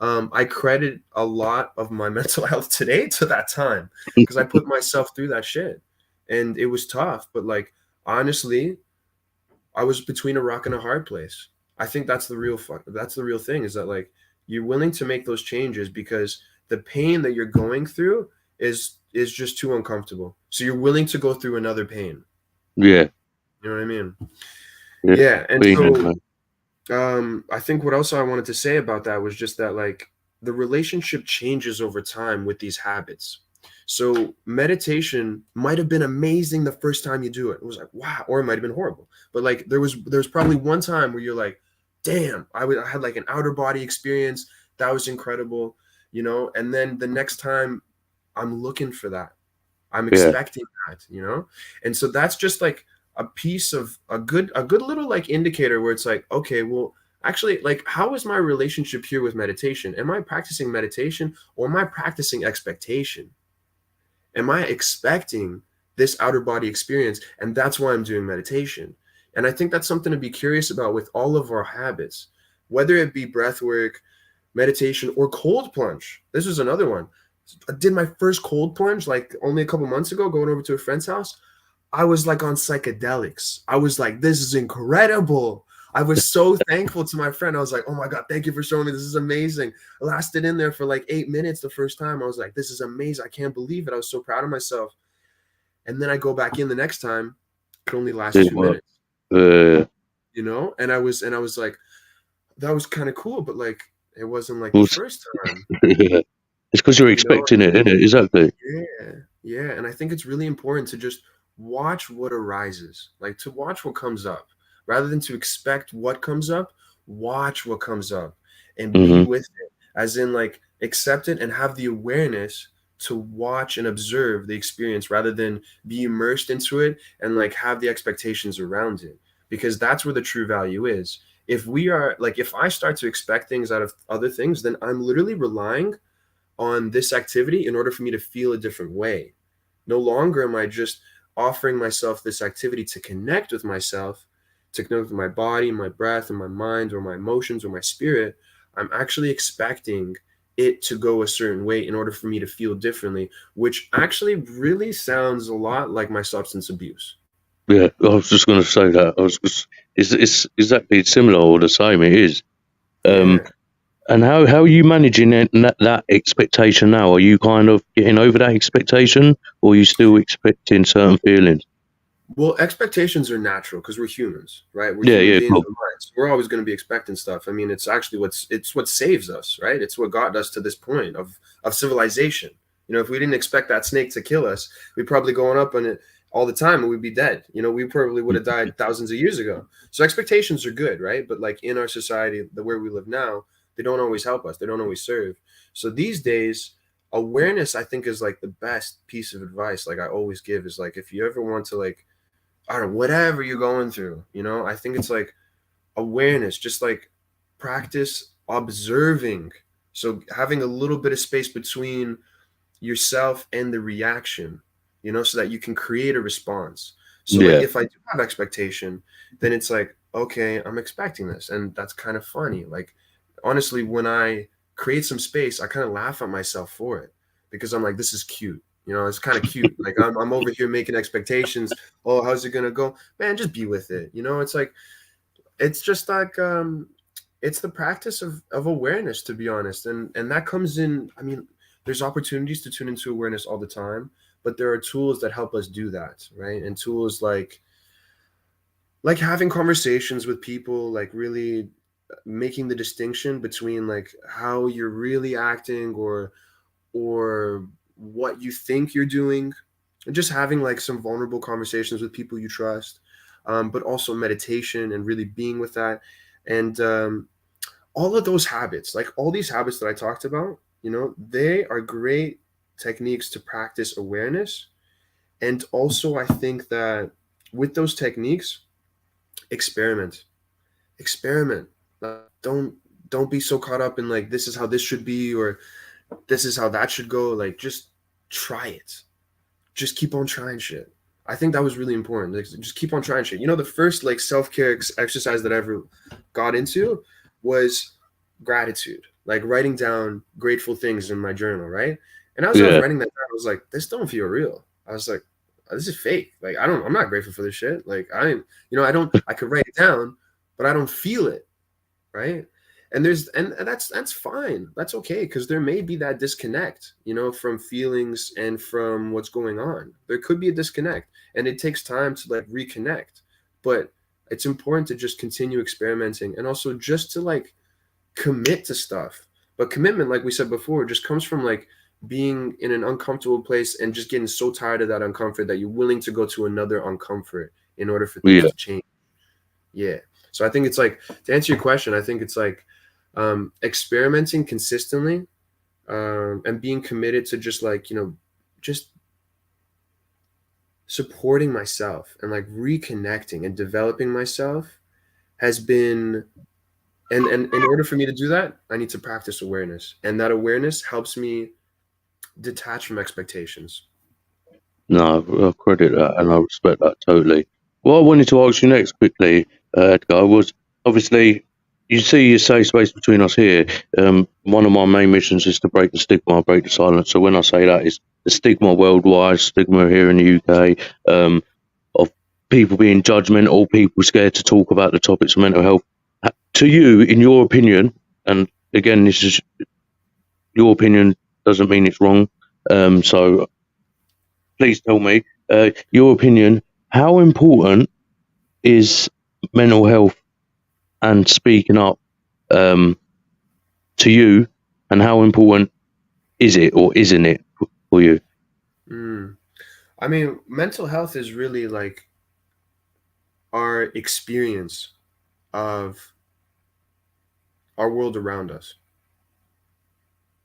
B: I credit a lot of my mental health today to that time, because I put myself through that shit, and it was tough. But like honestly, I was between a rock and a hard place. I think that's the real that's the real thing, is that like you're willing to make those changes because the pain that you're going through is just too uncomfortable. So you're willing to go through another pain.
A: yeah,
B: You know what I mean?
A: yeah.
B: Yeah, and
A: Been there,
B: so
A: man.
B: I think what else I wanted to say about that was just that like the relationship changes over time with these habits. So meditation might have been amazing the first time you do it. It was like, wow, or it might have been horrible. But like there's probably one time where you're like, damn, I had like an outer body experience. That was incredible, you know? And then the next time I'm looking for that. I'm
A: Yeah,
B: expecting that, you know? And so that's just like a piece of a good little like indicator where it's like, okay, well, actually, like, how is my relationship here with meditation? Am I practicing meditation, or am I practicing expectation? Am I expecting this outer body experience? And that's why I'm doing meditation. And I think that's something to be curious about with all of our habits, whether it be breath work, meditation, or cold plunge. This was another one. I did my first cold plunge like only a couple months ago, going over to a friend's house. I was like on psychedelics. I was like, this is incredible. I was so thankful to my friend. I was like, oh my God, thank you for showing me. This is amazing. I lasted in there for like 8 minutes the first time. I was like, this is amazing. I can't believe it. I was so proud of myself. And then I go back in the next time. It only lasts
A: Didn't
B: 2 minutes,
A: work. Uh,
B: And I was like, that was kind of cool, but like it wasn't like the
A: well,
B: first time,
A: it's because you're
B: you know?
A: expecting it, isn't it? Exactly.
B: Yeah, yeah. And I think it's really important to just watch what arises, like to watch what comes up, rather than to expect what comes up. Watch what comes up and be
A: Hmm.
B: with it, as in like accept it and have the awareness to watch and observe the experience rather than be immersed into it and like have the expectations around it. Because that's where the true value is. If we are like, if I start to expect things out of other things, then I'm literally relying on this activity in order for me to feel a different way. No longer am I just offering myself this activity to connect with myself, to connect with my body, my breath, and my mind, or my emotions, or my spirit. I'm actually expecting it to go a certain way in order for me to feel differently, which actually really sounds a lot like my substance abuse.
A: Yeah, I was just going to say that. It's exactly similar or the same. It is. Um,
B: Yeah.
A: and how are you managing that expectation now? Are you kind of getting over that expectation, or are you still expecting certain feelings?
B: Well, expectations are natural because we're humans, right? We're
A: Yeah,
B: human
A: yeah,
B: beings
A: cool.
B: with minds. We're always going to be expecting stuff. I mean, it's actually it's what saves us, right? It's what got us to this point of civilization. If we didn't expect that snake to kill us, we'd probably go on up on it all the time and we'd be dead. We probably would have died thousands of years ago. So expectations are good, right? But like in our society, the where we live now, they don't always help us. They don't always serve. So these days, awareness, I think, is like the best piece of advice. Like I always give is like if you ever want to like I don't know, whatever you're going through, I think it's like awareness, just like practice observing. So having a little bit of space between yourself and the reaction, so that you can create a response. So like
A: Yeah,
B: if I do have expectation, then it's like, okay, I'm expecting this. And that's kind of funny. Like honestly, when I create some space, I kind of laugh at myself for it because I'm like, this is cute. It's kind of cute. Like I'm over here making expectations. Oh, how's it gonna go? Man, just be with it. It's like it's just like it's the practice of awareness, to be honest. And that comes in, I mean, there's opportunities to tune into awareness all the time, but there are tools that help us do that, right? And tools like having conversations with people, like really making the distinction between like how you're really acting or what you think you're doing, and just having like some vulnerable conversations with people you trust, but also meditation and really being with that. And all of those habits, like all these habits that I talked about, they are great techniques to practice awareness. And also, I think that with those techniques, experiment, experiment. Don't be so caught up in like this is how this should be or this is how that should go. Like just try it. Just keep on trying shit. I think that was really important. Like, just keep on trying shit. The first like self-care exercise that I ever got into was gratitude, like writing down grateful things in my journal, right? And as I was
A: yeah,
B: writing that down, I was like, this don't feel real. I was like, this is fake. Like I'm not grateful for this shit. Like I could write it down, but I don't feel it, right? And that's fine, that's okay, because there may be that disconnect, from feelings and from what's going on. There could be a disconnect and it takes time to like reconnect, but it's important to just continue experimenting and also just to like commit to stuff. But commitment, like we said before, just comes from like being in an uncomfortable place and just getting so tired of that uncomfort that you're willing to go to another uncomfort in order for things
A: yeah,
B: to change. Yeah. So I think it's like, to answer your question, I think it's like experimenting consistently, and being committed to just like, just supporting myself and like reconnecting and developing myself has been, and in order for me to do that, I need to practice awareness. And that awareness helps me detach from expectations.
A: No, I credit that and I respect that totally. What I wanted to ask you next quickly, Edgar, was obviously you see your safe space between us here. One of my main missions is to break the stigma, break the silence. So when I say that, it's the stigma worldwide, stigma here in the UK, of people being judgmental, people scared to talk about the topics of mental health. To you, in your opinion, and again, this is your opinion, doesn't mean it's wrong. So please tell me your opinion. How important is mental health and speaking up um, to you, and how important is it or isn't it for you?
B: Mm. I mean, mental health is really like our experience of our world around us.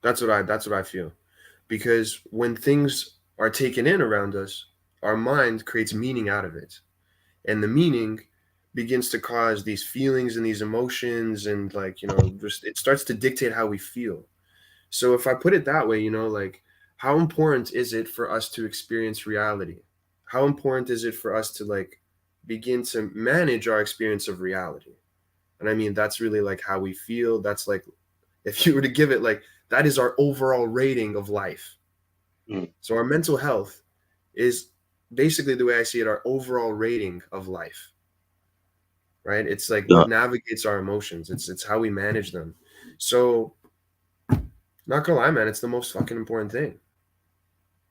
B: That's what I feel. Because when things are taken in around us, our mind creates meaning out of it. And the meaning begins to cause these feelings and these emotions and like, just it starts to dictate how we feel. So if I put it that way, like how important is it for us to experience reality? How important is it for us to like begin to manage our experience of reality? And I mean, that's really like how we feel. That's like, if you were to give it like, that is our overall rating of life.
A: Mm.
B: So our mental health is basically the way I see it, our overall rating of life, right? It's like
A: Yeah,
B: what navigates our emotions. It's how we manage them. So not gonna lie, man, it's the most fucking important thing.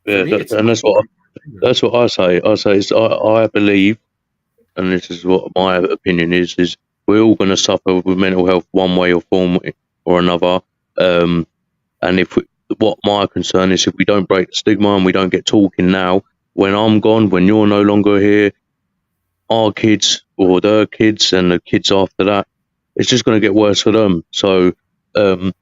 B: For
A: yeah,
B: me, it's the
A: and
B: most important thing, man.
A: that's what I say. I say I believe, and this is what my opinion is we're all going to suffer with mental health one way or form or another. Um, and what my concern is, if we don't break the stigma and we don't get talking now, when I'm gone, when you're no longer here, our kids or their kids and the kids after that, it's just going to get worse for them. So, um,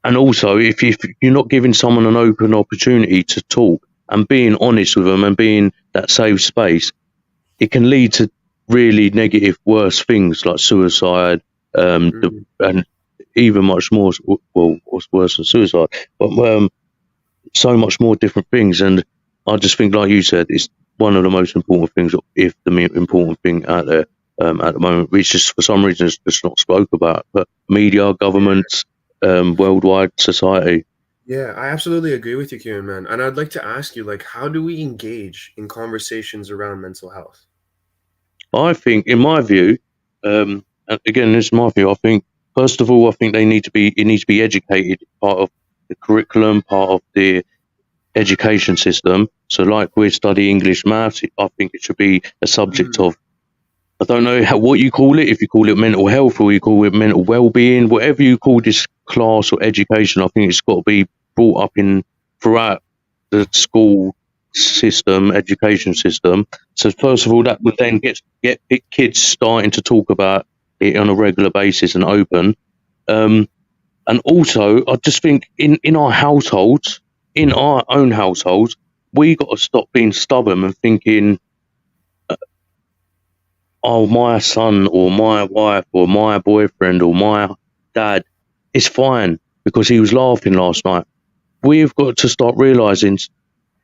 A: and also, if you're not giving someone an open opportunity to talk and being honest with them and being that safe space, it can lead to really negative, worse things like suicide,
B: Mhm.
A: and even much more. Well, what's worse than suicide? But so much more different things. And I just think, like you said, it's one of the most important things, if the important thing out there at the moment, which just for some reason is just not spoke about. But media, governments, worldwide society.
B: Yeah, I absolutely agree with you, Kieran, man. And I'd like to ask you, like, how do we engage in conversations around mental health?
A: I think, in my view, and again, this is my view. I think first of all, I think it needs to be educated, part of the curriculum, part of the education system. So, like we study English, maths, I think it should be a subject
B: Mm,
A: of. I don't know what you call it. If you call it mental health or you call it mental well-being, whatever you call this class or education, I think it's got to be brought up in throughout the school system, education system. So first of all, that would then get kids starting to talk about it on a regular basis and open. Um, and also, I just think in our households, in our own households, we got to stop being stubborn and thinking, oh, my son or my wife or my boyfriend or my dad is fine because he was laughing last night. We've got to start realizing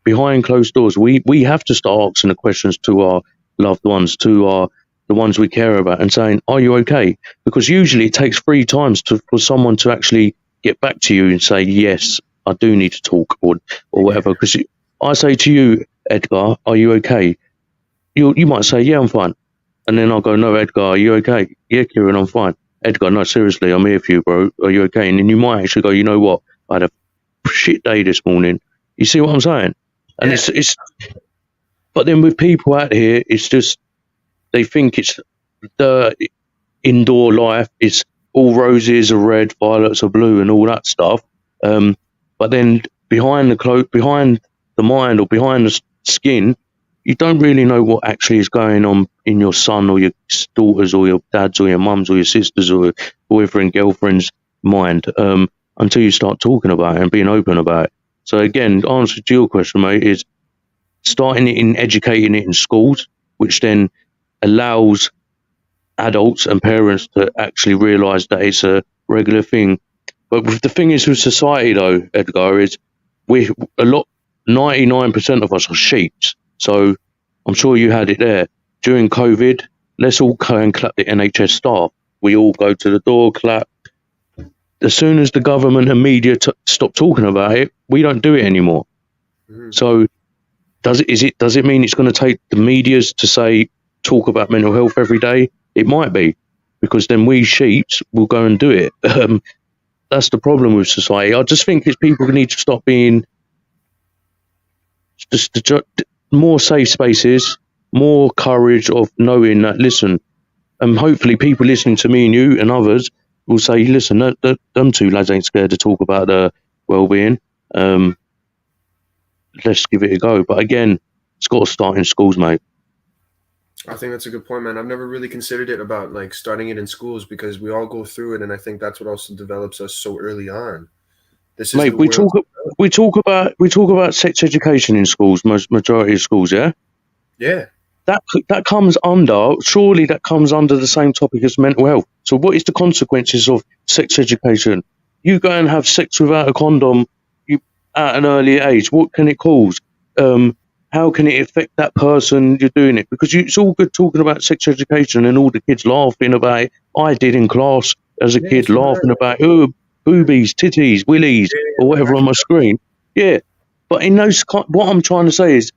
A: behind closed doors, we have to start asking the questions to our loved ones, to the ones we care about, and saying, "Are you okay?" Because usually it takes 3 times for someone to actually get back to you and say, "Yes, I do need to talk," or whatever. Because I say to you, Edgar, "Are you okay?" You might say, "Yeah, I'm fine," and then I'll go, "No, Edgar, are you okay?" "Yeah, Kieran, I'm fine." "Edgar, no, seriously, I'm here for you, bro. Are you okay?" And then you might actually go, "You know what? I had a shit day this morning." You see what I'm saying? And
B: yeah,
A: it's but then with people out here, it's just they think it's the indoor life is all roses are red, violets are blue, and all that stuff. Um, but then behind the mind or behind the skin, you don't really know what actually is going on in your son or your daughters or your dads or your mums or your sisters or your boyfriend, girlfriend's mind until you start talking about it and being open about it. So again, the answer to your question, mate, is starting it in educating it in schools, which then allows adults and parents to actually realise that it's a regular thing. But the thing is with society, though, Edgar, is we a lot. 99% of us are sheeps. So I'm sure you had it there. During COVID, let's all go and clap the NHS staff. We all go to the door, clap. As soon as the government and media stop talking about it, we don't do it anymore.
B: Mm-hmm.
A: So does it mean it's going to take the medias to say talk about mental health every day? It might be, because then we sheeps will go and do it. That's the problem with society. I just think it's people need to stop being just more safe spaces, more courage of knowing that, listen, and hopefully people listening to me and you and others will say, listen, them two lads ain't scared to talk about their well-being. Let's give it a go. But again, it's got to start in schools, mate.
B: I think that's a good point, man. I've never really considered it about like starting it in schools, because we all go through it, and I think that's what also develops us so early on. This is
A: Mate,
B: the world.
A: we talk about sex education in schools, majority of schools, yeah?
B: Yeah.
A: That comes under the same topic as mental health. So what is the consequences of sex education? You go and have sex without a condom at an early age. What can it cause? How can it affect that person you're doing it? Because it's all good talking about sex education and all the kids laughing about it. I did in class as a kid,
B: Sure.
A: laughing about boobies, titties, willies, or whatever on my screen. Yeah, but in those, what I'm trying to say is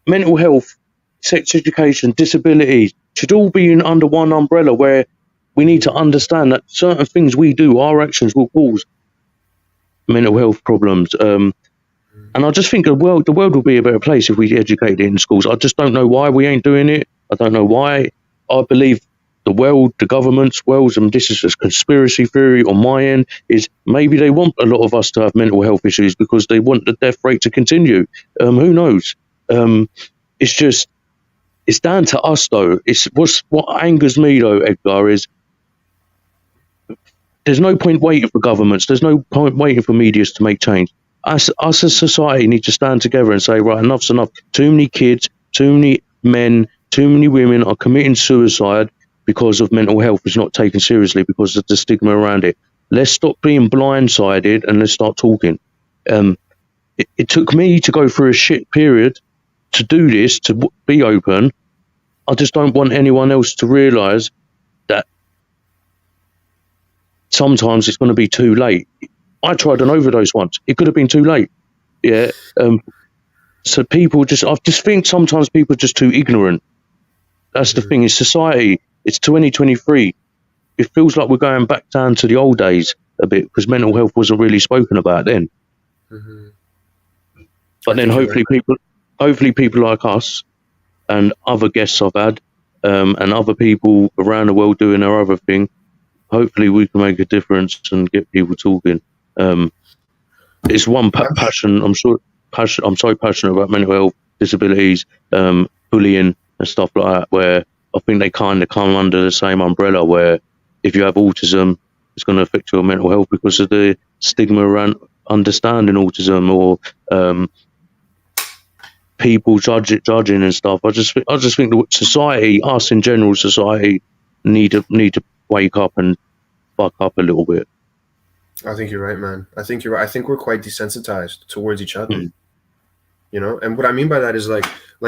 A: mental health, sex education, disabilities should all be under one umbrella, where we need to understand that certain things we do, our actions will cause mental health problems. And I just think the world will be a better place if we educate it in schools. I just don't know why we ain't doing it. I don't know why. I believe the government's and this is a conspiracy theory on my end, is maybe they want a lot of us to have mental health issues because they want the death rate to continue. Who knows? It's down to us though. What angers me though, Edgar, is there's no point waiting for governments. There's no point waiting for medias to make change. Us as society need to stand together and say, right, enough's enough. Too many kids, too many men, too many women are committing suicide because of mental health is not taken seriously because of the stigma around it. Let's stop being blindsided and let's start talking. It took me to go through a shit period to do this, to be open. I just don't want anyone else to realise that sometimes it's going to be too late. I tried an overdose once. It could have been too late. Yeah. So I just think sometimes people are just too ignorant. That's the thing. Is society. It's 2023. It feels like we're going back down to the old days a bit because mental health wasn't really spoken about then.
B: Mm-hmm.
A: But then hopefully people like us and other guests I've had, and other people around the world doing their other thing, hopefully we can make a difference and get people talking. It's one passion. I'm so passionate about mental health, disabilities, bullying and stuff like that, where I think they kind of come under the same umbrella, where if you have autism, it's going to affect your mental health because of the stigma around understanding autism, or people judging and stuff. I just think that society, us in general, society need to wake up and fuck up a little bit.
B: I think you're right, man. I think you're right. I think we're quite desensitized towards each other. You know, and what I mean by that is like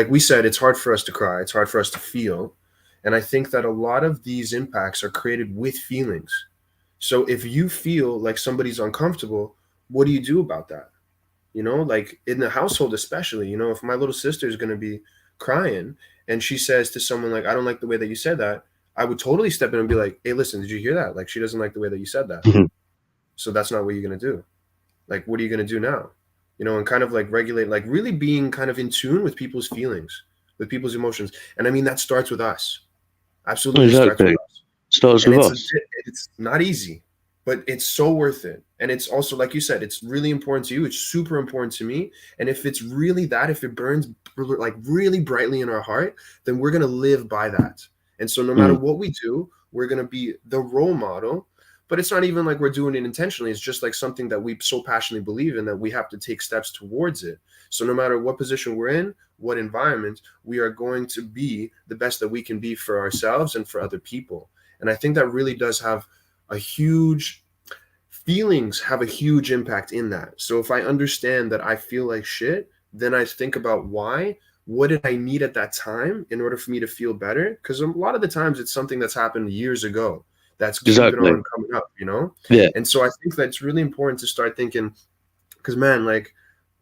B: we said, it's hard for us to cry. It's hard for us to feel. And I think that a lot of these impacts are created with feelings. So if you feel like somebody's uncomfortable, what do you do about that? You know, like in the household, especially, you know, if my little sister is going to be crying and she says to someone like, I don't like the way that you said that, I would totally step in and be like, hey, listen, did you hear that? Like, she doesn't like the way that you said that. So that's not what you're going to do. Like, what are you going to do now? You know, and kind of like regulate, like really being kind of in tune with people's feelings, with people's emotions. And I mean, that starts with us. Absolutely.
A: Exactly. Starts with us.
B: It's not easy, but it's so worth it. And it's also, like you said, it's really important to you. It's super important to me. And if it's really that, if it burns like really brightly in our heart, then we're going to live by that. And so no matter what we do, we're going to be the role model. But it's not even like we're doing it intentionally. It's just like something that we so passionately believe in that we have to take steps towards it. So no matter what position we're in, what environment, we are going to be the best that we can be for ourselves and for other people. And I think that really does have a huge feelings have a huge impact in that. So if I understand that I feel like shit, then I think about why. What did I need at that time in order for me to feel better? Because a lot of the times it's something that's happened years ago that's keeping
A: Exactly.
B: on coming up, you know?
A: Yeah.
B: And so I think that it's really important to start thinking, because man, like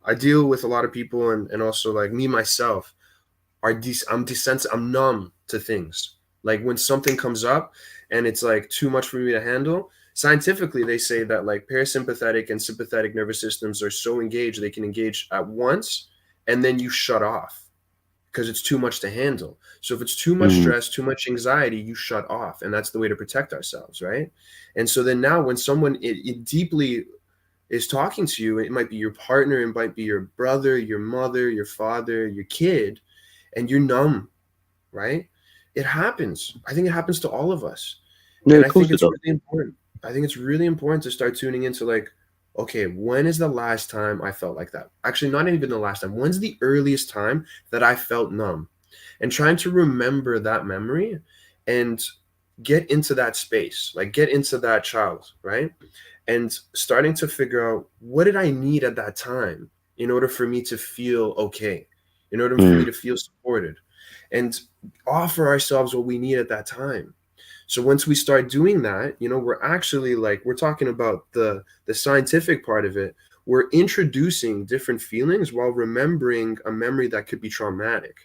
B: I deal with a lot of people and also like me myself I'm numb to things. Like when something comes up and it's like too much for me to handle. Scientifically, they say that like parasympathetic and sympathetic nervous systems are so engaged they can engage at once, and then you shut off because it's too much to handle. So if it's too much
A: Mm.
B: stress, too much anxiety, you shut off, and that's the way to protect ourselves, right? And so then now when someone it deeply is talking to you, it might be your partner, it might be your brother, your mother, your father, your kid, and you're numb, right? It happens. I think it happens to all of us.
A: Yeah,
B: And
A: of
B: I
A: course
B: think
A: it
B: it's
A: does.
B: really important. I think it's really important to start tuning into like, okay, when is the last time I felt like that? Actually, not even the last time. When's the earliest time that I felt numb? And trying to remember that memory and get into that space, like get into that child, right? And starting to figure out what did I need at that time in order for me to feel okay, in order for me
A: Mm.
B: to feel supported, and offer ourselves what we need at that time. So once we start doing that, you know, we're actually like we're talking about the scientific part of it. We're introducing different feelings while remembering a memory that could be traumatic.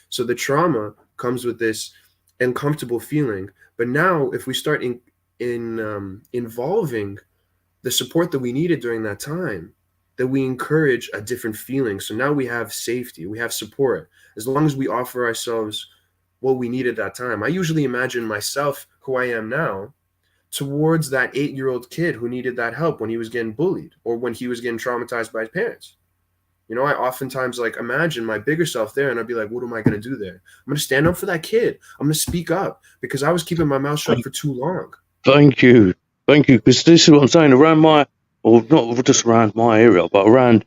B: So the trauma comes with this uncomfortable feeling, but now if we start involving the support that we needed during that time, that we encourage a different feeling. So now we have safety, we have support, as long as we offer ourselves what we need at that time. I usually imagine myself, who I am now, towards that 8-year-old kid who needed that help when he was getting bullied or when he was getting traumatized by his parents. You know, I oftentimes like imagine my bigger self there and I'd be like, what am I going to do there? I'm going to stand up for that kid. I'm going to speak up because I was keeping my mouth shut
A: Thank,
B: for too long.
A: thank you. Thank you. Because this is what I'm saying. Around my, or not just around my area, but around,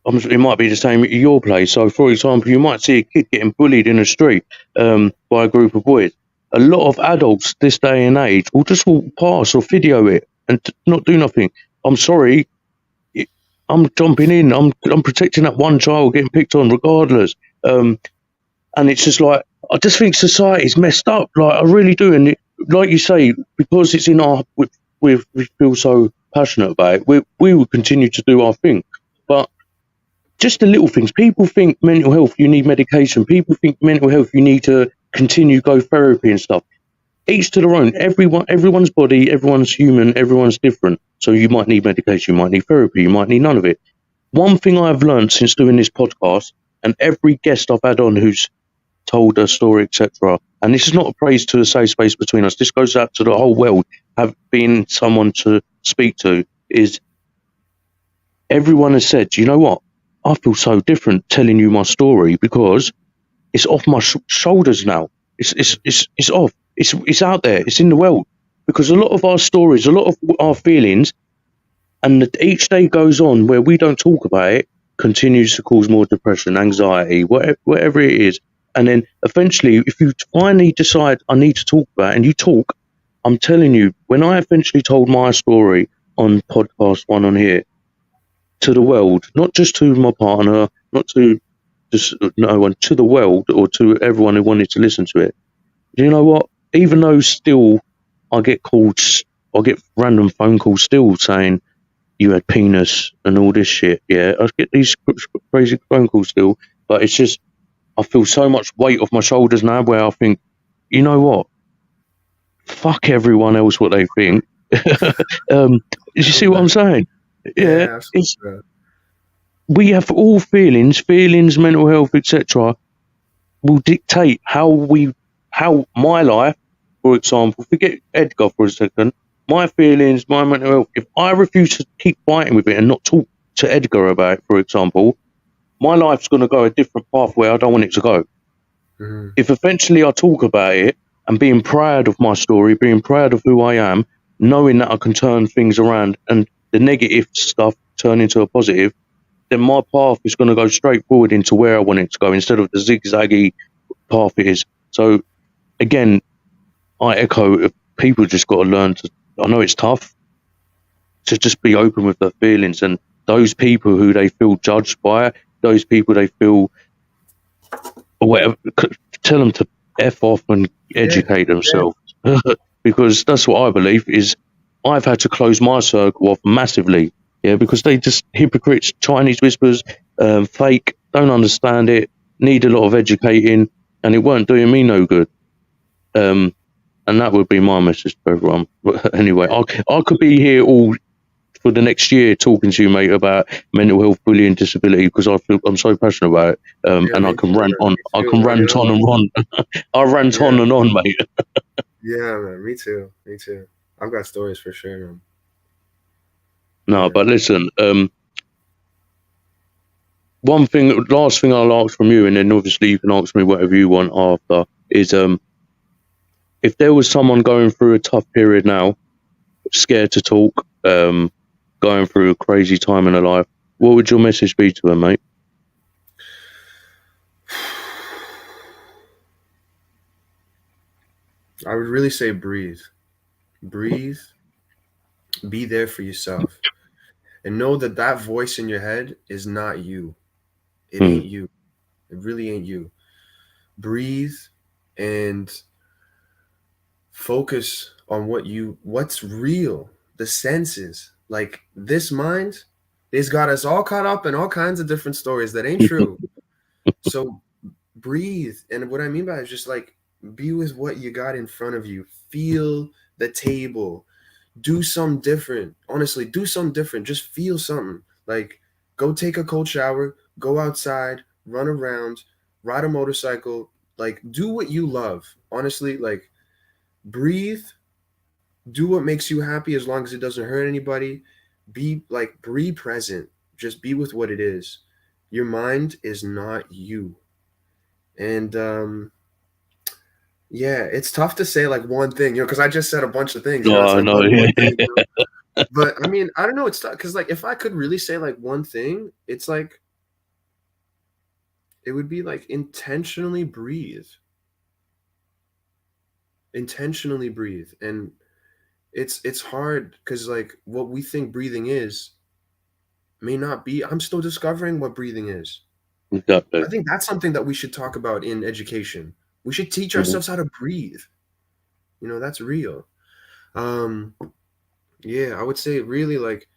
A: it might be the same at your place. So, for example, you might see a kid getting bullied in the street by a group of boys. A lot of adults this day and age will just walk past or video it and not do nothing. I'm sorry. I'm jumping in. I'm protecting that one child getting picked on, regardless. Um, and it's just like I just think society's messed up. Like I really do, and like you say, because it's in our we feel so passionate about it. We will continue to do our thing, but just the little things. People think mental health you need medication. People think mental health you need to continue go therapy and stuff. Each to their own. Everyone's body, everyone's human, everyone's different. So you might need medication, you might need therapy, you might need none of it. One thing I've learned since doing this podcast, and every guest I've had on who's told a story, etc. And this is not a praise to a safe space between us. This goes out to the whole world. Have been someone to speak to is everyone has said, you know what? I feel so different telling you my story because it's off my shoulders now. It's off. It's out there. It's in the world because a lot of our stories, a lot of our feelings, and each day goes on where we don't talk about it, continues to cause more depression, anxiety, whatever it is. And then eventually, if you finally decide I need to talk about it and you talk, I'm telling you, when I eventually told my story on podcast one on here to the world, not just to my partner, not to just no one, to the world or to everyone who wanted to listen to it, you know what? Even though still I get calls, I get random phone calls still saying, you had penis and all this shit. Yeah, I get these crazy phone calls still, but it's just I feel so much weight off my shoulders now. Where I think, you know what? Fuck everyone else what they think. um, you see what I'm saying? Yeah,
B: Yeah,
A: it's
B: absolutely.
A: we have all feelings, mental health, etc. Will dictate how my life, for example, forget Edgar for a second. My feelings, my mental health. If I refuse to keep fighting with it and not talk to Edgar about it, for example, my life's going to go a different path where I don't want it to go.
B: Mm-hmm.
A: If eventually I talk about it and being proud of my story, being proud of who I am, knowing that I can turn things around and the negative stuff turn into a positive, then my path is going to go straight forward into where I want it to go instead of the zigzaggy path it is. So again, I echo, people just got to learn to, I know it's tough, to just be open with their feelings. And those people who they feel judged by, those people they feel or whatever, tell them to F off and
B: Yeah,
A: educate
B: yeah,
A: themselves. Because that's what I believe is I've had to close my circle off massively. Yeah, because they just hypocrites, Chinese whispers, fake, don't understand it, need a lot of educating, and it weren't doing me no good. And that would be my message to everyone. But anyway, I could be here all for the next year talking to you, mate, about mental health, bullying, disability, because I'm so passionate about it.
B: yeah.
A: And I
B: Me
A: can
B: too,
A: rant
B: man.
A: on.
B: Me
A: I
B: too.
A: can
B: You
A: rant
B: know
A: on
B: what?
A: and on. I rant
B: Yeah,
A: on and on, mate.
B: yeah, man. Me too. Me too. I've got stories for sure, man.
A: No,
B: Yeah.
A: but listen. Last thing I'll ask from you, and then obviously you can ask me whatever you want after. Is if there was someone going through a tough period now, scared to talk, going through a crazy time in their life, what would your message be to them, mate?
B: I would really say breathe. Breathe. Be there for yourself. And know that that voice in your head is not you. It
A: Hmm.
B: ain't you. It really ain't you. Breathe and focus on what's real. The senses. Like this mind has got us all caught up in all kinds of different stories that ain't true. So breathe. And what I mean by it is just like be with what you got in front of you. Feel the table. Do something different. Honestly, do something different. Just feel something. Like go take a cold shower, go outside, run around, ride a motorcycle, like do what you love. Honestly, like breathe, do what makes you happy as long as it doesn't hurt anybody. Be present. Just be with what it is. Your mind is not you. And yeah, it's tough to say like one thing, because I just said a bunch of things, it's
A: No,
B: like
A: no,
B: what
A: yeah.
B: one thing, But I mean, I don't know. It's because like if I could really say like one thing, it's like it would be like intentionally breathe, intentionally breathe, and it's hard because like what we think breathing is may not be. I'm still discovering what breathing is.
A: Exactly.
B: I think that's something that we should talk about in education. We should teach
A: Mhm.
B: ourselves how to breathe. That's real. Um, yeah, I would say really like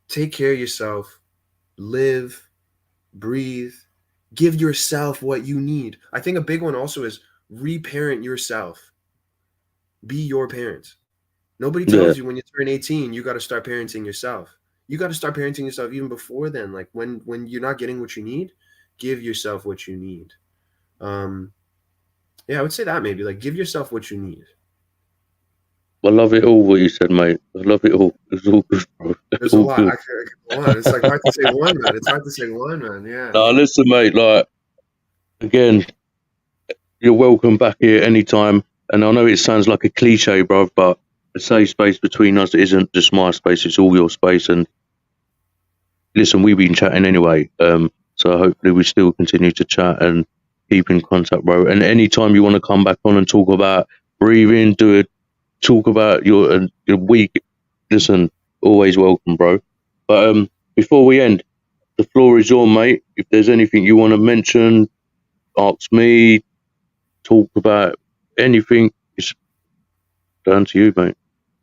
B: take care of yourself, live, breathe, give yourself what you need. I think a big one also is reparent yourself. Be your parent. Nobody
A: Yeah.
B: tells you when you turn 18 you got to start parenting yourself. You got to start parenting yourself even before then. Like when you're not getting what you need, give yourself what you need. Um yeah, I would say that maybe like give yourself what you need.
A: I love it all what you said, mate. I love it all. It's all good, bro.
B: There's a
A: All
B: lot.
A: good.
B: I could go on. It's like hard to say one, man. It's hard to say one, man. Yeah.
A: Now listen, mate, like again, you're welcome back here anytime. And I know it sounds like a cliche, bro, but a safe space between us isn't just my space, it's all your space. And listen, we've been chatting anyway. So hopefully we still continue to chat and keep in contact, bro. And anytime you want to come back on and talk about breathing, talk about your week, listen, always welcome, bro. But before we end, the floor is yours, mate. If there's anything you want to mention, ask me, talk about anything, it's down to you, mate.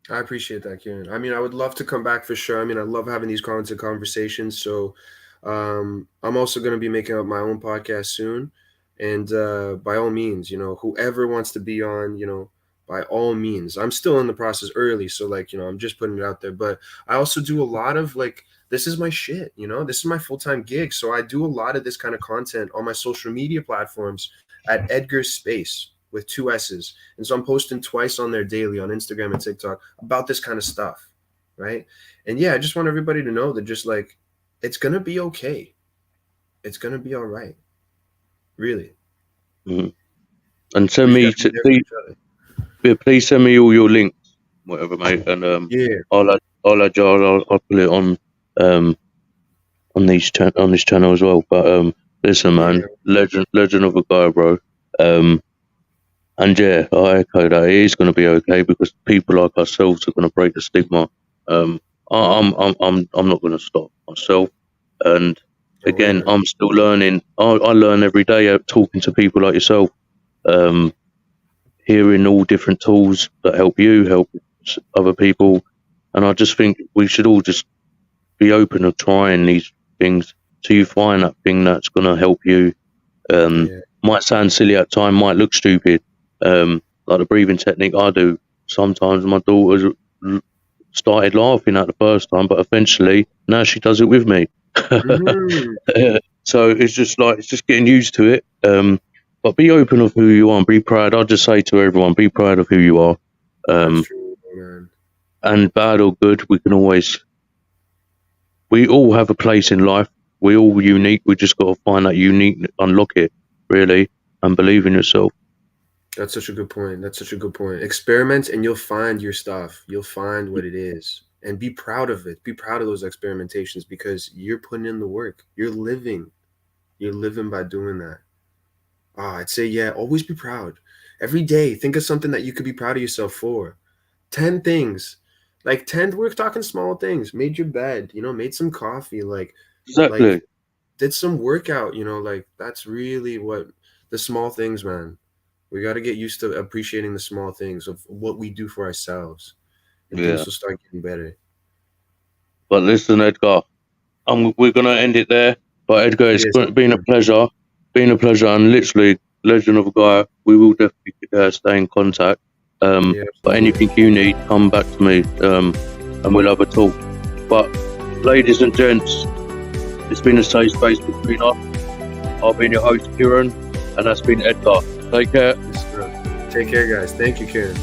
B: I appreciate that, Kieran. I mean, I would love to come back for sure. I mean, I love having these kinds of conversations. So, I'm also going to be making up my own podcast soon. And by all means, whoever wants to be on, by all means. I'm still in the process early. So, like, I'm just putting it out there. But I also do a lot of like, this is my shit, this is my full time gig. So, I do a lot of this kind of content on my social media platforms at Edgar Space with two S's. And so I'm posting twice on there daily on Instagram and TikTok about this kind of stuff. Right. And yeah, I just want everybody to know that just like, it's going to be okay. It's going to be all right. Really.
A: Mm-hmm. And
B: We
A: send
B: just got
A: me,
B: to be there for
A: please,
B: each other.
A: yeah, please send me all your links, whatever, mate. And
B: Yeah.
A: I'll put it um, on this channel as well. But listen,
B: Yeah.
A: man, legend of a guy, bro. Um, and yeah, I echo that it is going to be okay because people like ourselves are going to break the stigma. Um, I'm not going to stop myself. And
B: No way,
A: again,
B: man.
A: I'm still learning. I learn every day talking to people like yourself, um, hearing all different tools that help you, help other people. And I just think we should all just be open to trying these things till you find that thing that's going to help you.
B: Yeah.
A: Might sound silly at time, might look stupid. Like the breathing technique I do. Sometimes my daughter started laughing at the first time, but eventually now she does it with me.
B: Hmm.
A: So it's just like it's just getting used to it. But be open of who you are and be proud. I just say to everyone, be proud of who you are.
B: That's
A: Um,
B: true, man.
A: and bad or good, we all have a place in life. We're all unique. We just got to find that unique, unlock it really, and believe in yourself.
B: That's such a good point. That's such a good point. Experiment and you'll find your stuff. You'll find what it is. And be proud of it. Be proud of those experimentations because you're putting in the work. You're living. You're living by doing that. I'd say, yeah, always be proud. Every day, think of something that you could be proud of yourself for. 10 things. Like 10, we're talking small things. Made your bed, made some coffee, like
A: Exactly.
B: did some workout, like that's really what the small things, man. We got to get used to appreciating the small things of what we do for ourselves, and things
A: Yeah.
B: will start getting better.
A: But listen, Edgar, we're gonna end it there. But Edgar,
B: It
A: it's
B: is.
A: been a pleasure. Been a pleasure, and literally, legend of a guy. We will definitely stay in contact.
B: Yeah,
A: But
B: absolutely.
A: anything you need, come back to me, and we'll have a talk. But ladies and gents, it's been a safe space between us. I've been your host, Kieran, and that's been Edgar. Take care.
B: Yes, sir. Take care, guys. Thank you, Karen.